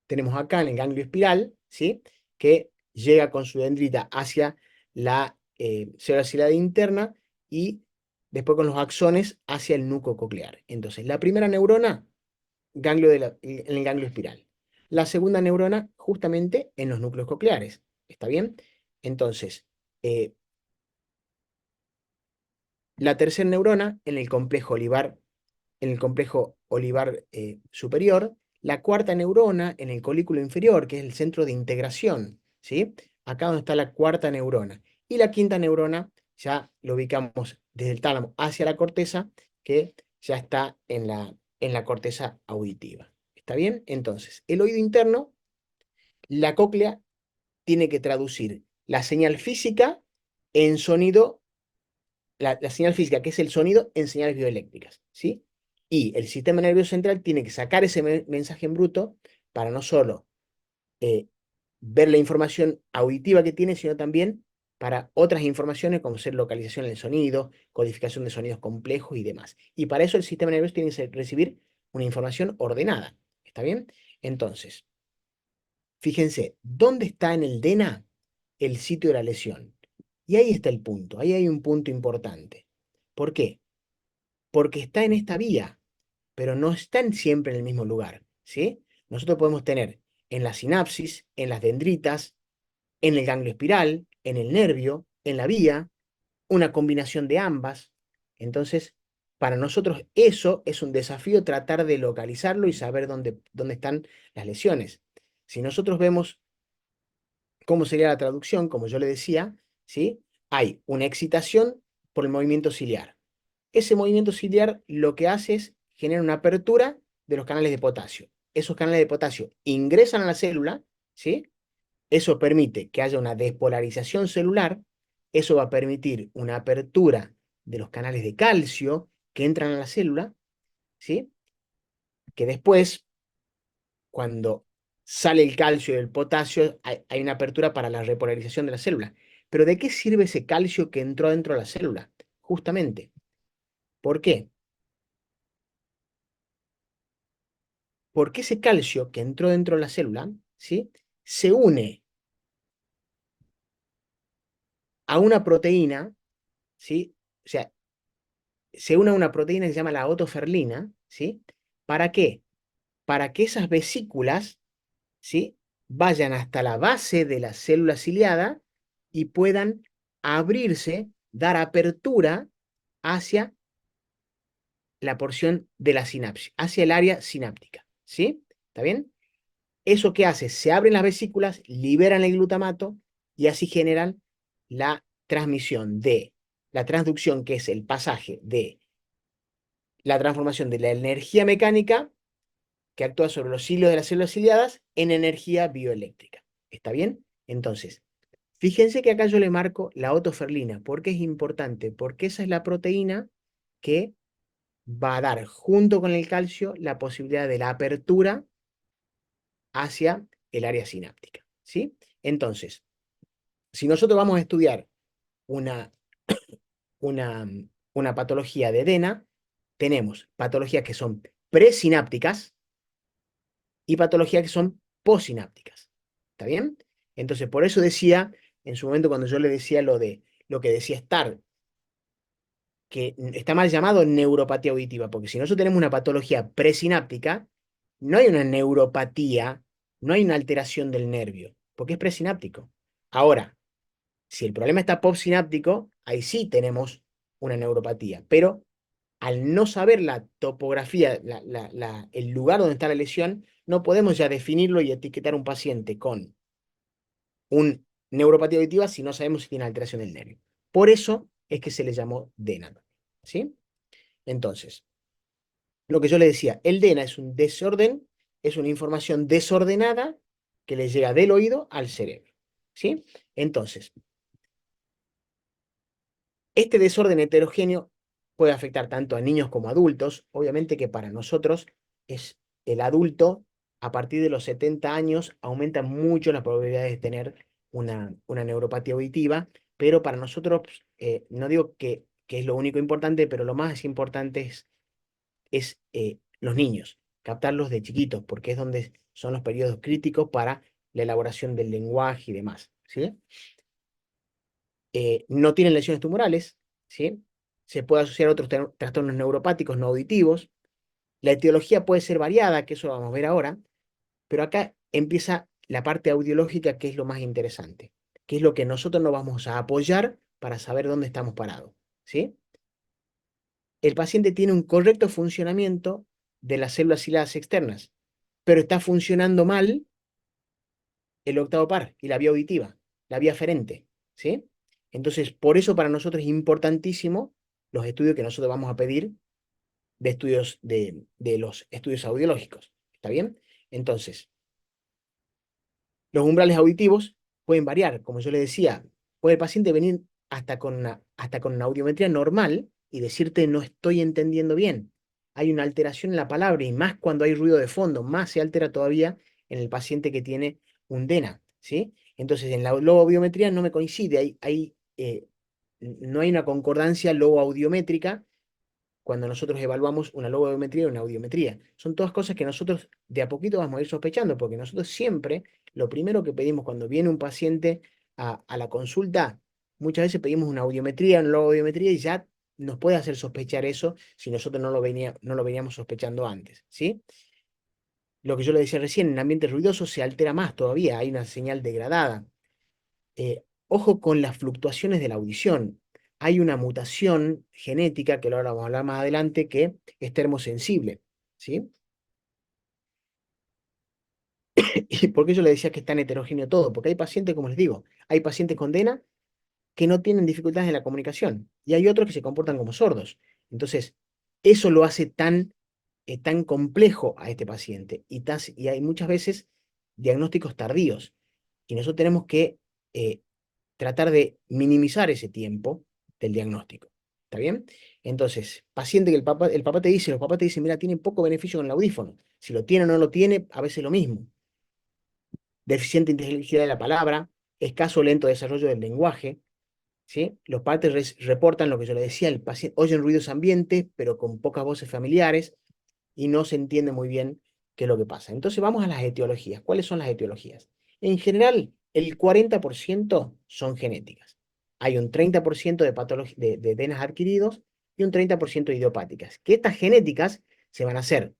tenemos acá en el ganglio espiral, ¿sí? Que llega con su dendrita hacia la célula ciliar interna y después con los axones hacia el núcleo coclear. Entonces, la primera neurona, en el ganglio espiral. La segunda neurona, justamente en los núcleos cocleares. ¿Está bien? Entonces, eh, la tercera neurona en el complejo olivar superior, la cuarta neurona en el colículo inferior, que es el centro de integración, ¿sí? Acá donde está la cuarta neurona. Y la quinta neurona ya lo ubicamos desde el tálamo hacia la corteza, que ya está en la corteza auditiva. ¿Está bien? Entonces, el oído interno, la cóclea tiene que traducir la señal física en sonido, la señal física, que es el sonido, en señales bioeléctricas, ¿sí? Y el sistema nervioso central tiene que sacar ese mensaje en bruto para no solo eh, ver la información auditiva que tiene, sino también para otras informaciones como ser localización del sonido, codificación de sonidos complejos y demás. Y para eso el sistema nervioso tiene que recibir una información ordenada. ¿Está bien? Entonces, fíjense, ¿dónde está en el DENA el sitio de la lesión? Y ahí está el punto, ahí hay un punto importante. ¿Por qué? Porque está en esta vía, pero no están siempre en el mismo lugar, ¿sí? Nosotros podemos tener en la sinapsis, en las dendritas, en el ganglio espiral, en el nervio, en la vía, una combinación de ambas. Entonces, para nosotros eso es un desafío, tratar de localizarlo y saber dónde están las lesiones. Si nosotros vemos cómo sería la traducción, como yo le decía, ¿sí? Hay una excitación por el movimiento ciliar. Ese movimiento ciliar lo que hace es generar una apertura de los canales de potasio. Esos canales de potasio ingresan a la célula, ¿sí? Eso permite que haya una despolarización celular. Eso va a permitir una apertura de los canales de calcio que entran a la célula, ¿sí? Que después, cuando sale el calcio y el potasio, hay una apertura para la repolarización de la célula. Pero ¿de qué sirve ese calcio que entró dentro de la célula? Justamente. ¿Por qué? Porque ese calcio que entró dentro de la célula, ¿sí? Se une a una proteína, ¿sí? O sea, se une a una proteína que se llama la otoferlina, ¿sí? ¿Para qué? Para que esas vesículas, ¿sí? Vayan hasta la base de la célula ciliada y puedan abrirse, dar apertura hacia la porción de la sinapsis, hacia el área sináptica, ¿sí? ¿Está bien? ¿Eso qué hace? Se abren las vesículas, liberan el glutamato y así generan la transmisión de la transducción, que es el pasaje de la transformación de la energía mecánica que actúa sobre los hilos de las células ciliadas en energía bioeléctrica. ¿Está bien? Entonces, fíjense que acá yo le marco la otoferlina. ¿Por qué es importante? Porque esa es la proteína que va a dar, junto con el calcio, la posibilidad de la apertura hacia el área sináptica, ¿sí? Entonces, si nosotros vamos a estudiar una, una, una patología de edema, tenemos patologías que son presinápticas y patologías que son posinápticas. ¿Está bien? Entonces, por eso decía, en su momento cuando yo le decía lo que decía Starr, que está mal llamado neuropatía auditiva, porque si nosotros tenemos una patología presináptica, no hay una neuropatía, no hay una alteración del nervio, porque es presináptico. Ahora, si el problema está postsináptico, ahí sí tenemos una neuropatía, pero al no saber la topografía, el lugar donde está la lesión, no podemos ya definirlo y etiquetar un paciente con un neuropatía auditiva si no sabemos si tiene alteración del nervio. Por eso es que se le llamó DENA, ¿sí? Entonces, lo que yo le decía, el DENA es un desorden, es una información desordenada que le llega del oído al cerebro, ¿sí? Entonces, este desorden heterogéneo puede afectar tanto a niños como a adultos. Obviamente que para nosotros es el adulto, a partir de los 70 años, aumenta mucho las probabilidades de tener una neuropatía auditiva, pero para nosotros, no digo que es lo único importante, pero lo más importante es los niños, captarlos de chiquitos, porque es donde son los periodos críticos para la elaboración del lenguaje y demás, ¿sí? No tienen lesiones tumorales, ¿sí? Se puede asociar a otros trastornos neuropáticos no auditivos. La etiología puede ser variada, que eso lo vamos a ver ahora, pero acá empieza la parte audiológica, que es lo más interesante, que es lo que nosotros nos vamos a apoyar para saber dónde estamos parados, ¿sí? El paciente tiene un correcto funcionamiento de las células ciliadas externas, pero está funcionando mal el octavo par y la vía auditiva, la vía aferente, ¿sí? Entonces, por eso para nosotros es importantísimo los estudios que nosotros vamos a pedir de estudios de los estudios audiológicos, ¿está bien? Entonces, los umbrales auditivos pueden variar, como yo le decía, puede el paciente venir hasta con una audiometría normal y decirte no estoy entendiendo bien. Hay una alteración en la palabra y más cuando hay ruido de fondo, más se altera todavía en el paciente que tiene un DENA, ¿sí? Entonces, en la logoaudiometría no me coincide, no hay una concordancia logoaudiométrica cuando nosotros evaluamos una logometría y una audiometría. Son todas cosas que nosotros de a poquito vamos a ir sospechando, porque nosotros siempre, lo primero que pedimos cuando viene un paciente a la consulta, muchas veces pedimos una audiometría, una logoaudiometría, y ya nos puede hacer sospechar eso si nosotros no lo veníamos sospechando antes, ¿sí? Lo que yo le decía recién, en ambientes ruidosos se altera más todavía, hay una señal degradada. Ojo con las fluctuaciones de la audición. Hay una mutación genética, que ahora vamos a hablar más adelante, que es termosensible, ¿sí? ¿Y por qué yo le decía que es tan heterogéneo todo? Porque hay pacientes, como les digo, hay pacientes con DENA que no tienen dificultades en la comunicación y hay otros que se comportan como sordos. Entonces, eso lo hace tan complejo a este paciente y hay muchas veces diagnósticos tardíos y nosotros tenemos que eh, tratar de minimizar ese tiempo del diagnóstico. ¿Está bien? Entonces, paciente que el papá te dice, los papás te dicen, mira, tiene poco beneficio con el audífono. Si lo tiene o no lo tiene, a veces lo mismo. Deficiente inteligibilidad de la palabra, escaso o lento desarrollo del lenguaje, ¿sí? Los padres reportan lo que yo le decía, el paciente oyen ruidos ambientes, pero con pocas voces familiares, y no se entiende muy bien qué es lo que pasa. Entonces vamos a las etiologías. ¿Cuáles son las etiologías? En general, el 40% son genéticas. Hay un 30% de DNAs adquiridos y un 30% idiopáticas. Que estas genéticas se van a hacer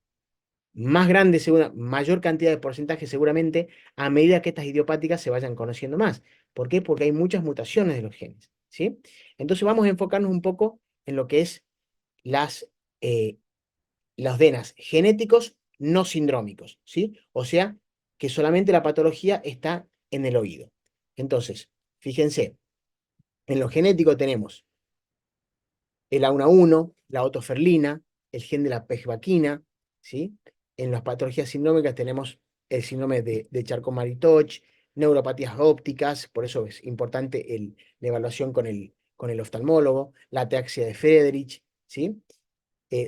más grandes, mayor cantidad de porcentaje seguramente a medida que estas idiopáticas se vayan conociendo más. ¿Por qué? Porque hay muchas mutaciones de los genes, ¿sí? Entonces vamos a enfocarnos un poco en lo que es las, eh, los DNAs genéticos no sindrómicos, ¿sí? O sea, que solamente la patología está en el oído. Entonces, fíjense, en lo genético tenemos el AUNA1, la otoferlina, el gen de la pegvaquina, ¿sí? En las patologías sindrómicas tenemos el síndrome de Charcot-Marie-Tooth, neuropatías ópticas, por eso es importante la evaluación con el oftalmólogo, la ataxia de Friedrich, ¿sí?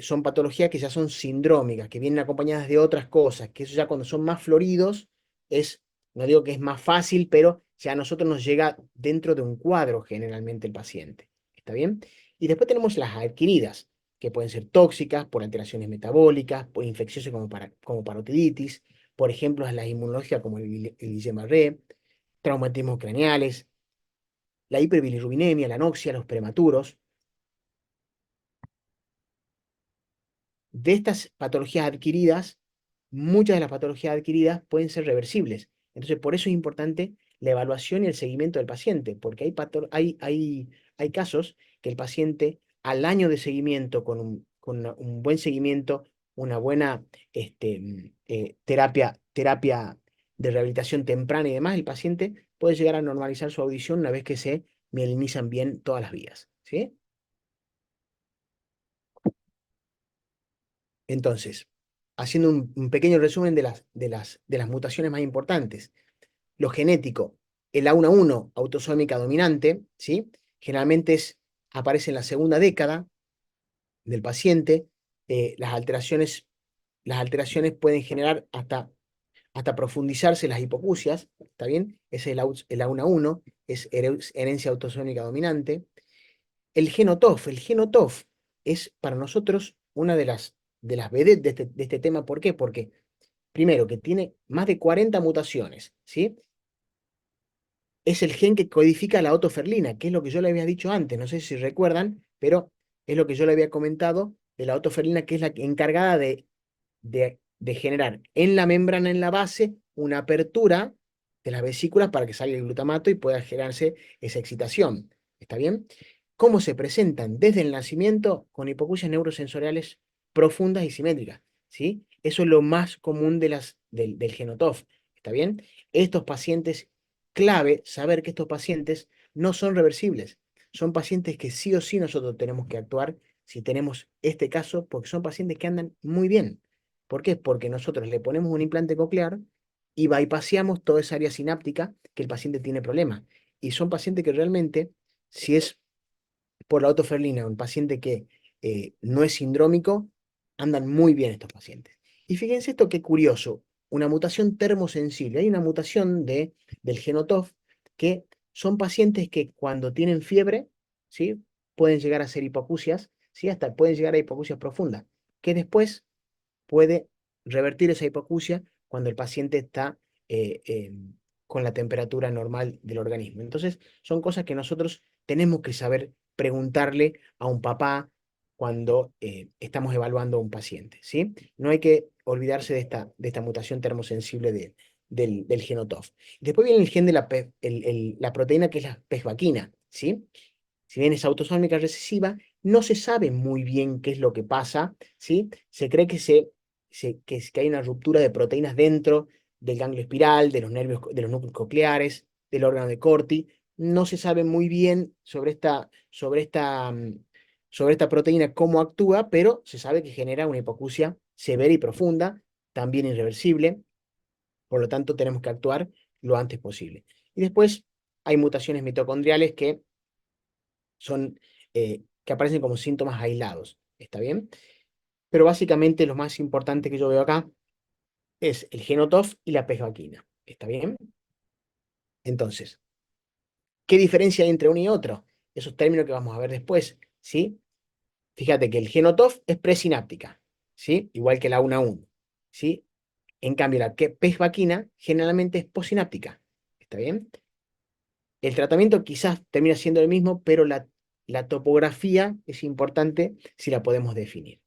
Son patologías que ya son sindrómicas, que vienen acompañadas de otras cosas, que eso ya cuando son más floridos, no digo que es más fácil, pero ya a nosotros nos llega dentro de un cuadro generalmente el paciente. ¿Está bien? Y después tenemos las adquiridas, que pueden ser tóxicas por alteraciones metabólicas, por infecciosas como parotiditis, por ejemplo, las inmunológicas como el Guillain-Barré, traumatismos craneales, la hiperbilirrubinemia, la anoxia, los prematuros. De estas patologías adquiridas, muchas de las patologías adquiridas pueden ser reversibles. Entonces, por eso es importante la evaluación y el seguimiento del paciente, porque hay casos que el paciente al año de seguimiento, con un buen seguimiento, una buena terapia de rehabilitación temprana y demás, el paciente puede llegar a normalizar su audición una vez que se mielinizan bien todas las vías, ¿sí? Entonces, haciendo un pequeño resumen de las mutaciones más importantes. Lo genético, el A1A1 autosómica dominante, ¿sí? Generalmente aparece en la segunda década del paciente. Las alteraciones pueden generar hasta profundizarse las hipoacusias, ¿está bien? Ese es el A1A1, es herencia autosómica dominante. El genotof es para nosotros una de las vedettes de este tema. ¿Por qué? Porque, primero, que tiene más de 40 mutaciones, ¿sí? Es el gen que codifica la otoferlina, que es lo que yo le había dicho antes, no sé si recuerdan, pero es lo que yo le había comentado de la otoferlina, que es la encargada de generar en la membrana, en la base, una apertura de las vesículas para que salga el glutamato y pueda generarse esa excitación. ¿Está bien? ¿Cómo se presentan? Desde el nacimiento con hipoacusias neurosensoriales profundas y simétricas, ¿sí? Eso es lo más común del genotof. ¿Está bien? Estos pacientes, clave saber que estos pacientes no son reversibles. Son pacientes que sí o sí nosotros tenemos que actuar si tenemos este caso, porque son pacientes que andan muy bien. ¿Por qué? Porque nosotros le ponemos un implante coclear y bypaseamos toda esa área sináptica que el paciente tiene problemas. Y son pacientes que realmente, si es por la otoferlina, un paciente que no es sindrómico, andan muy bien estos pacientes. Y fíjense esto qué curioso, una mutación termosensible. Hay una mutación del genotof que son pacientes que cuando tienen fiebre, ¿sí? Pueden llegar a ser hipoacusias, ¿sí? Hasta pueden llegar a hipoacusias profundas, que después puede revertir esa hipoacusia cuando el paciente está con la temperatura normal del organismo. Entonces, son cosas que nosotros tenemos que saber preguntarle a un papá cuando estamos evaluando a un paciente, ¿sí? No hay que olvidarse de esta mutación termosensible del genotof. Después viene el gen de la proteína que es la pegvaquina, ¿sí? Si bien es autosómica recesiva, no se sabe muy bien qué es lo que pasa, ¿sí? Se cree que hay una ruptura de proteínas dentro del ganglio espiral, de los nervios, de los núcleos cocleares, del órgano de Corti. No se sabe muy bien sobre esta proteína cómo actúa, pero se sabe que genera una hipoacusia severa y profunda, también irreversible. Por lo tanto, tenemos que actuar lo antes posible. Y después hay mutaciones mitocondriales que aparecen como síntomas aislados. ¿Está bien? Pero básicamente lo más importante que yo veo acá es el genotof y la pegvaquina. ¿Está bien? Entonces, ¿qué diferencia hay entre uno y otro? Esos términos que vamos a ver después, ¿sí? Fíjate que el genotof es presináptica, ¿sí? Igual que la 1A1, ¿sí? En cambio, la pegvaquina generalmente es posináptica. ¿Está bien? El tratamiento quizás termina siendo el mismo, pero la topografía es importante si la podemos definir.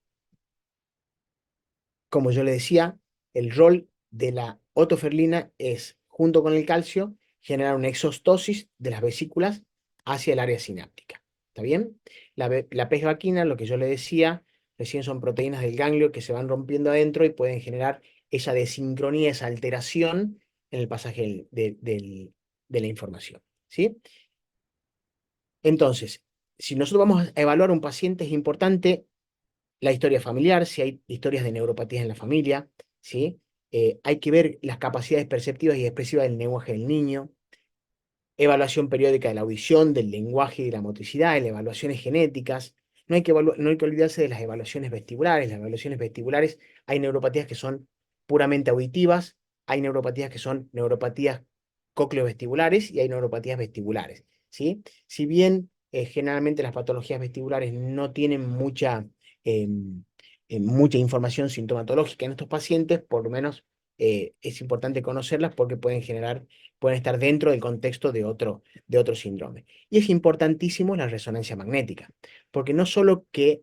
Como yo le decía, el rol de la otoferlina es, junto con el calcio, generar una exostosis de las vesículas hacia el área sináptica. ¿Está bien? La pegvaquina, lo que yo le decía, recién son proteínas del ganglio que se van rompiendo adentro y pueden generar esa desincronía, esa alteración en el pasaje de la información. ¿Sí? Entonces, si nosotros vamos a evaluar a un paciente, es importante la historia familiar, si hay historias de neuropatías en la familia, ¿sí? Hay que ver las capacidades perceptivas y expresivas del lenguaje del niño, evaluación periódica de la audición, del lenguaje y de la motricidad, de las evaluaciones genéticas. No hay que olvidarse de las evaluaciones vestibulares. Las evaluaciones vestibulares, hay neuropatías que son puramente auditivas, hay neuropatías que son neuropatías cocleovestibulares y hay neuropatías vestibulares, ¿sí? Si bien generalmente las patologías vestibulares no tienen mucha información sintomatológica en estos pacientes, por lo menos es importante conocerlas porque pueden estar dentro del contexto de otro síndrome. Y es importantísimo la resonancia magnética, porque no solo que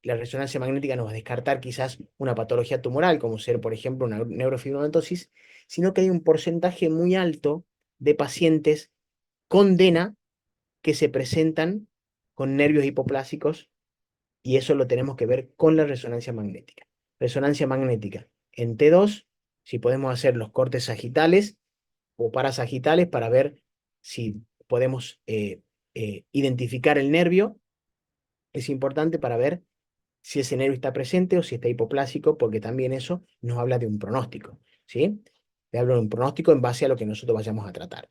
la resonancia magnética nos va a descartar quizás una patología tumoral, como ser, por ejemplo, una neurofibromatosis, sino que hay un porcentaje muy alto de pacientes con DENA que se presentan con nervios hipoplásicos y eso lo tenemos que ver con la resonancia magnética. Resonancia magnética en T2, si podemos hacer los cortes sagitales o parasagitales para ver si podemos identificar el nervio. Es importante para ver si ese nervio está presente o si está hipoplásico, porque también eso nos habla de un pronóstico, ¿sí? Le hablo de un pronóstico en base a lo que nosotros vayamos a tratar.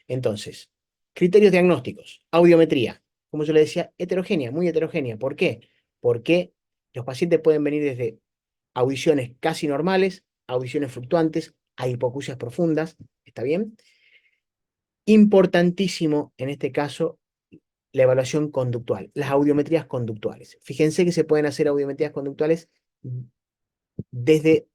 Entonces, criterios diagnósticos, audiometría, como yo le decía, heterogénea, muy heterogénea. ¿Por qué? Porque los pacientes pueden venir desde audiciones casi normales, audiciones fluctuantes, a hipoacusias profundas, ¿está bien? Importantísimo en este caso la evaluación conductual, las audiometrías conductuales. Fíjense que se pueden hacer audiometrías conductuales desde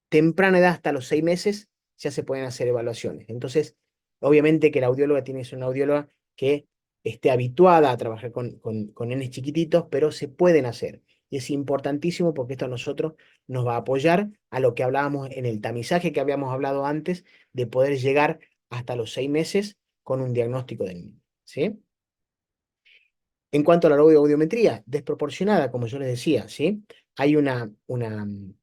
temprana edad hasta los 6 meses, ya se pueden hacer evaluaciones. Entonces, obviamente que la audióloga tiene que ser una audióloga que esté habituada a trabajar con nenes chiquititos, pero se pueden hacer. Y es importantísimo porque esto a nosotros nos va a apoyar a lo que hablábamos en el tamizaje que habíamos hablado antes, de poder llegar hasta los 6 meses con un diagnóstico del niño. ¿Sí? En cuanto a la audiometría, desproporcionada, como yo les decía, ¿sí? Hay un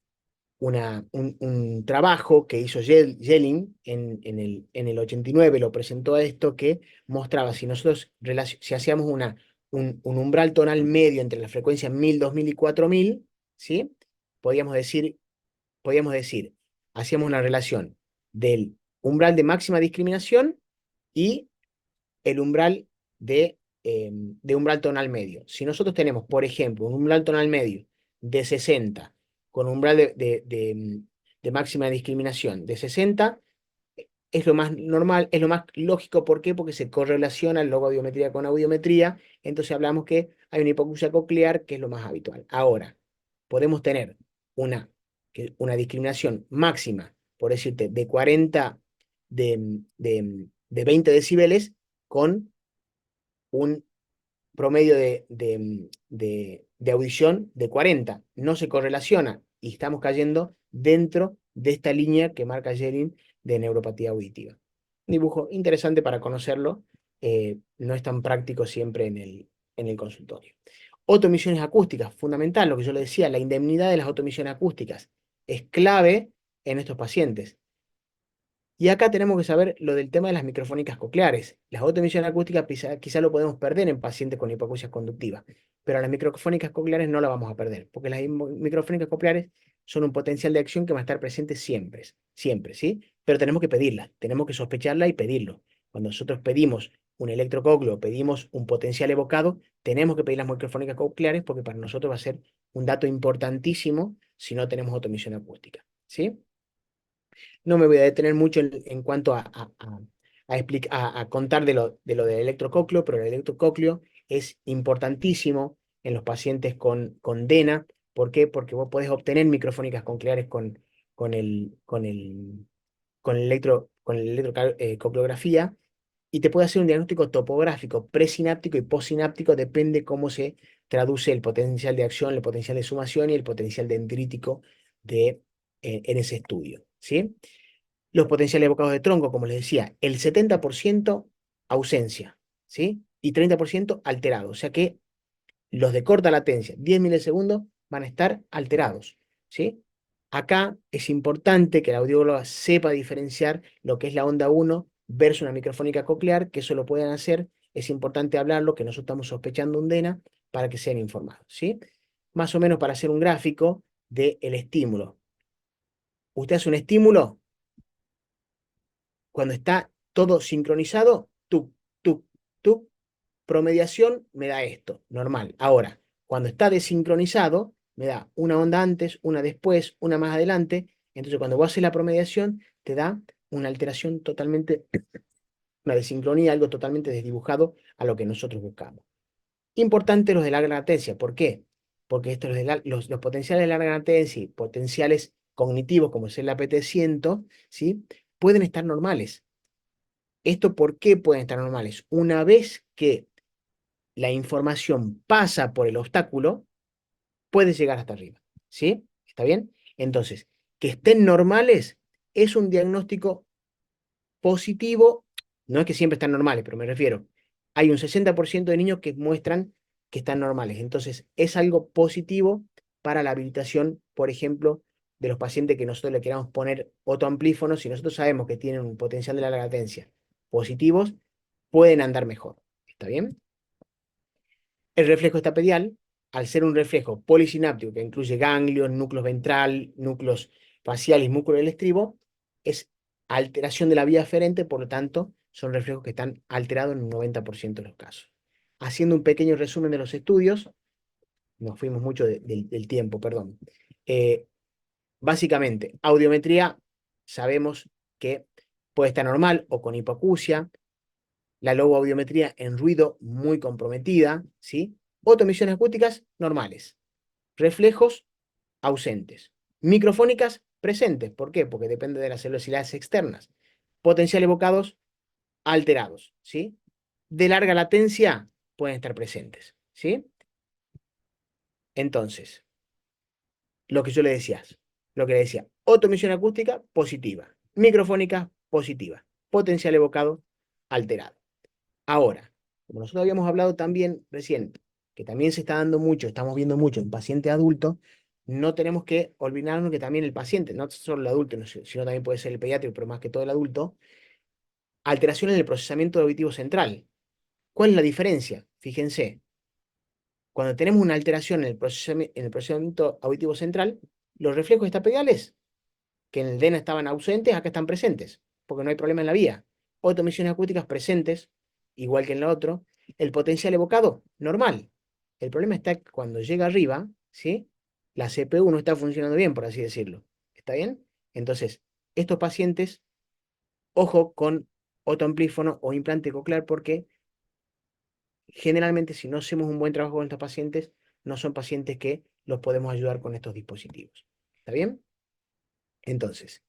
trabajo que hizo Jelling en el 89, lo presentó a esto, que mostraba si nosotros si hacíamos un umbral tonal medio entre las frecuencias 1000, 2000 y 4000, ¿sí? Podíamos decir, podíamos decir, hacíamos una relación del umbral de máxima discriminación y el umbral de umbral tonal medio. Si nosotros tenemos, por ejemplo, un umbral tonal medio de 60 con umbral de máxima discriminación de 60, es lo más normal, es lo más lógico. ¿Por qué? Porque se correlaciona luego audiometría con audiometría, entonces hablamos que hay una hipoacusia coclear, que es lo más habitual. Ahora, podemos tener una, una discriminación máxima, por decirte, de 40, de 20 decibeles, con un promedio de audición de 40. No se correlaciona y estamos cayendo dentro de esta línea que marca Jerin de neuropatía auditiva. Un dibujo interesante para conocerlo, no es tan práctico siempre en el consultorio. Otomisiones acústicas, fundamental, lo que yo le decía, la indemnidad de las otomisiones acústicas es clave en estos pacientes. Y acá tenemos que saber lo del tema de las microfónicas cocleares. Las autoemisiones acústicas quizá lo podemos perder en pacientes con hipoacusia conductiva, pero las microfónicas cocleares no las vamos a perder, porque las microfónicas cocleares son un potencial de acción que va a estar presente siempre, siempre, ¿sí? Pero tenemos que pedirla, tenemos que sospecharla y pedirlo. Cuando nosotros pedimos un electrococleo, pedimos un potencial evocado, tenemos que pedir las microfónicas cocleares porque para nosotros va a ser un dato importantísimo si no tenemos automisión acústica, ¿sí? No me voy a detener mucho en cuanto a contar de lo del electrococleo, pero el electrococleo es importantísimo en los pacientes con DENA. ¿Por qué? Porque vos podés obtener microfónicas cocleares con el electrococleografía, y te puede hacer un diagnóstico topográfico, presináptico y postsináptico, depende cómo se traduce el potencial de acción, el potencial de sumación y el potencial dendrítico en ese estudio, ¿sí? Los potenciales evocados de tronco, como les decía, el 70% ausencia, ¿sí? Y 30% alterado. O sea que los de corta latencia, 10 milisegundos, van a estar alterados, ¿sí? Acá es importante que la audióloga sepa diferenciar lo que es la onda 1 versus una microfónica coclear, que eso lo pueden hacer. Es importante hablarlo, que nosotros estamos sospechando un DENA para que sean informados, ¿sí? Más o menos para hacer un gráfico del estímulo. Usted hace un estímulo cuando está todo sincronizado, tú, promediación me da esto, normal. Ahora, cuando está desincronizado, me da una onda antes, una después, una más adelante. Entonces, cuando vos haces la promediación, te da una alteración totalmente, una desincronía, algo totalmente desdibujado a lo que nosotros buscamos. Importante los de larga latencia. ¿Por qué? Porque estos, los potenciales de larga latencia y potenciales cognitivos, como es el APT-100, ¿sí? Pueden estar normales. ¿Esto por qué pueden estar normales? Una vez que la información pasa por el obstáculo, puede llegar hasta arriba. ¿Sí? ¿Está bien? Entonces, que estén normales es un diagnóstico positivo. No es que siempre están normales, pero me refiero, hay un 60% de niños que muestran que están normales. Entonces, es algo positivo para la habilitación, por ejemplo, de los pacientes que nosotros le queramos poner otoamplífonos. Si nosotros sabemos que tienen un potencial de la latencia positivos, pueden andar mejor. ¿Está bien? El reflejo estapedial, al ser un reflejo polisináptico que incluye ganglios, núcleos ventral, núcleos faciales, músculo del estribo, es alteración de la vía aferente, por lo tanto, son reflejos que están alterados en un 90% de los casos. Haciendo un pequeño resumen de los estudios, nos fuimos mucho del tiempo, perdón. Eh, Básicamente, audiometría, sabemos que puede estar normal o con hipoacusia, la logoaudiometría en ruido muy comprometida, ¿sí? Otomisiones acústicas normales, reflejos ausentes, microfónicas presentes. ¿Por qué? Porque depende de las velocidades externas. Potencial evocados alterados, ¿sí? De larga latencia pueden estar presentes, ¿sí? Entonces, lo que yo le decía, otomisión acústica positiva, microfónica positiva, potencial evocado alterado. Ahora, como nosotros habíamos hablado también recién, que también se está dando mucho, estamos viendo mucho en paciente adulto, no tenemos que olvidarnos que también el paciente, no solo el adulto, sino también puede ser el pediátrico, pero más que todo el adulto, alteraciones en el procesamiento auditivo central. ¿Cuál es la diferencia? Fíjense, cuando tenemos una alteración en el procesamiento auditivo central, los reflejos estapediales, que en el DENA estaban ausentes, acá están presentes, porque no hay problema en la vía. Otomisiones acústicas presentes, igual que en la otro. El potencial evocado, normal. El problema está que cuando llega arriba, ¿sí? La CPU no está funcionando bien, por así decirlo. ¿Está bien? Entonces, estos pacientes, ojo con otoamplífono o implante coclear, porque generalmente si no hacemos un buen trabajo con estos pacientes, no son pacientes que los podemos ayudar con estos dispositivos. ¿Está bien? Entonces,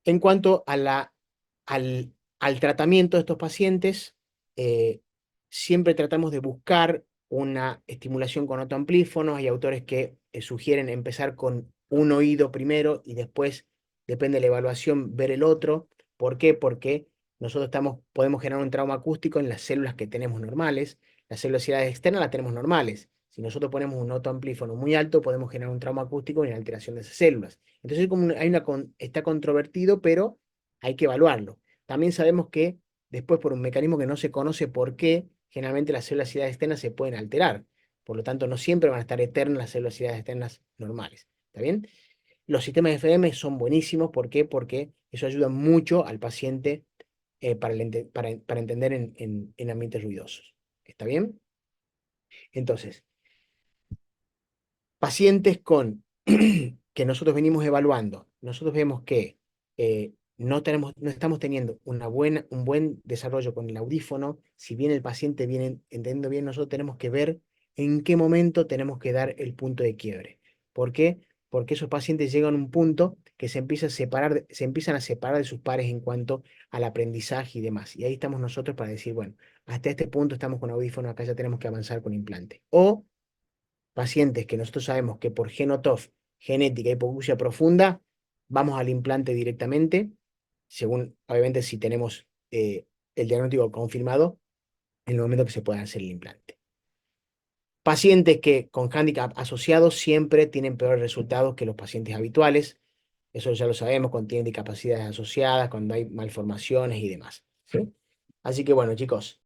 en cuanto a al tratamiento de estos pacientes, eh, siempre tratamos de buscar una estimulación con otoamplífonos. Hay autores que sugieren empezar con un oído primero y después, depende de la evaluación, ver el otro. ¿Por qué? Porque nosotros podemos generar un trauma acústico en las células que tenemos normales. Las velocidades externas las tenemos normales. Si nosotros ponemos un otoamplífono muy alto, podemos generar un trauma acústico y una alteración de esas células. Entonces, está controvertido, pero hay que evaluarlo. También sabemos que después, por un mecanismo que no se conoce por qué, generalmente las células externas se pueden alterar. Por lo tanto, no siempre van a estar eternas las células externas normales. ¿Está bien? Los sistemas FM son buenísimos. ¿Por qué? Porque eso ayuda mucho al paciente para entender en ambientes ruidosos. ¿Está bien? Entonces, pacientes que nosotros venimos evaluando, nosotros vemos que no estamos teniendo un buen desarrollo con el audífono. Si bien el paciente viene entendiendo bien, nosotros tenemos que ver en qué momento tenemos que dar el punto de quiebre. ¿Por qué? Porque esos pacientes llegan a un punto que se empiezan a separar de sus pares en cuanto al aprendizaje y demás. Y ahí estamos nosotros para decir, bueno, hasta este punto estamos con audífono, acá ya tenemos que avanzar con implante. O pacientes que nosotros sabemos que por genotof, genética, hipoacusia profunda, vamos al implante directamente, según, obviamente, si tenemos el diagnóstico confirmado en el momento que se pueda hacer el implante. Pacientes que con handicap asociados siempre tienen peores resultados que los pacientes habituales. Eso ya lo sabemos cuando tienen discapacidades asociadas, cuando hay malformaciones y demás. ¿Sí? Así que bueno, chicos,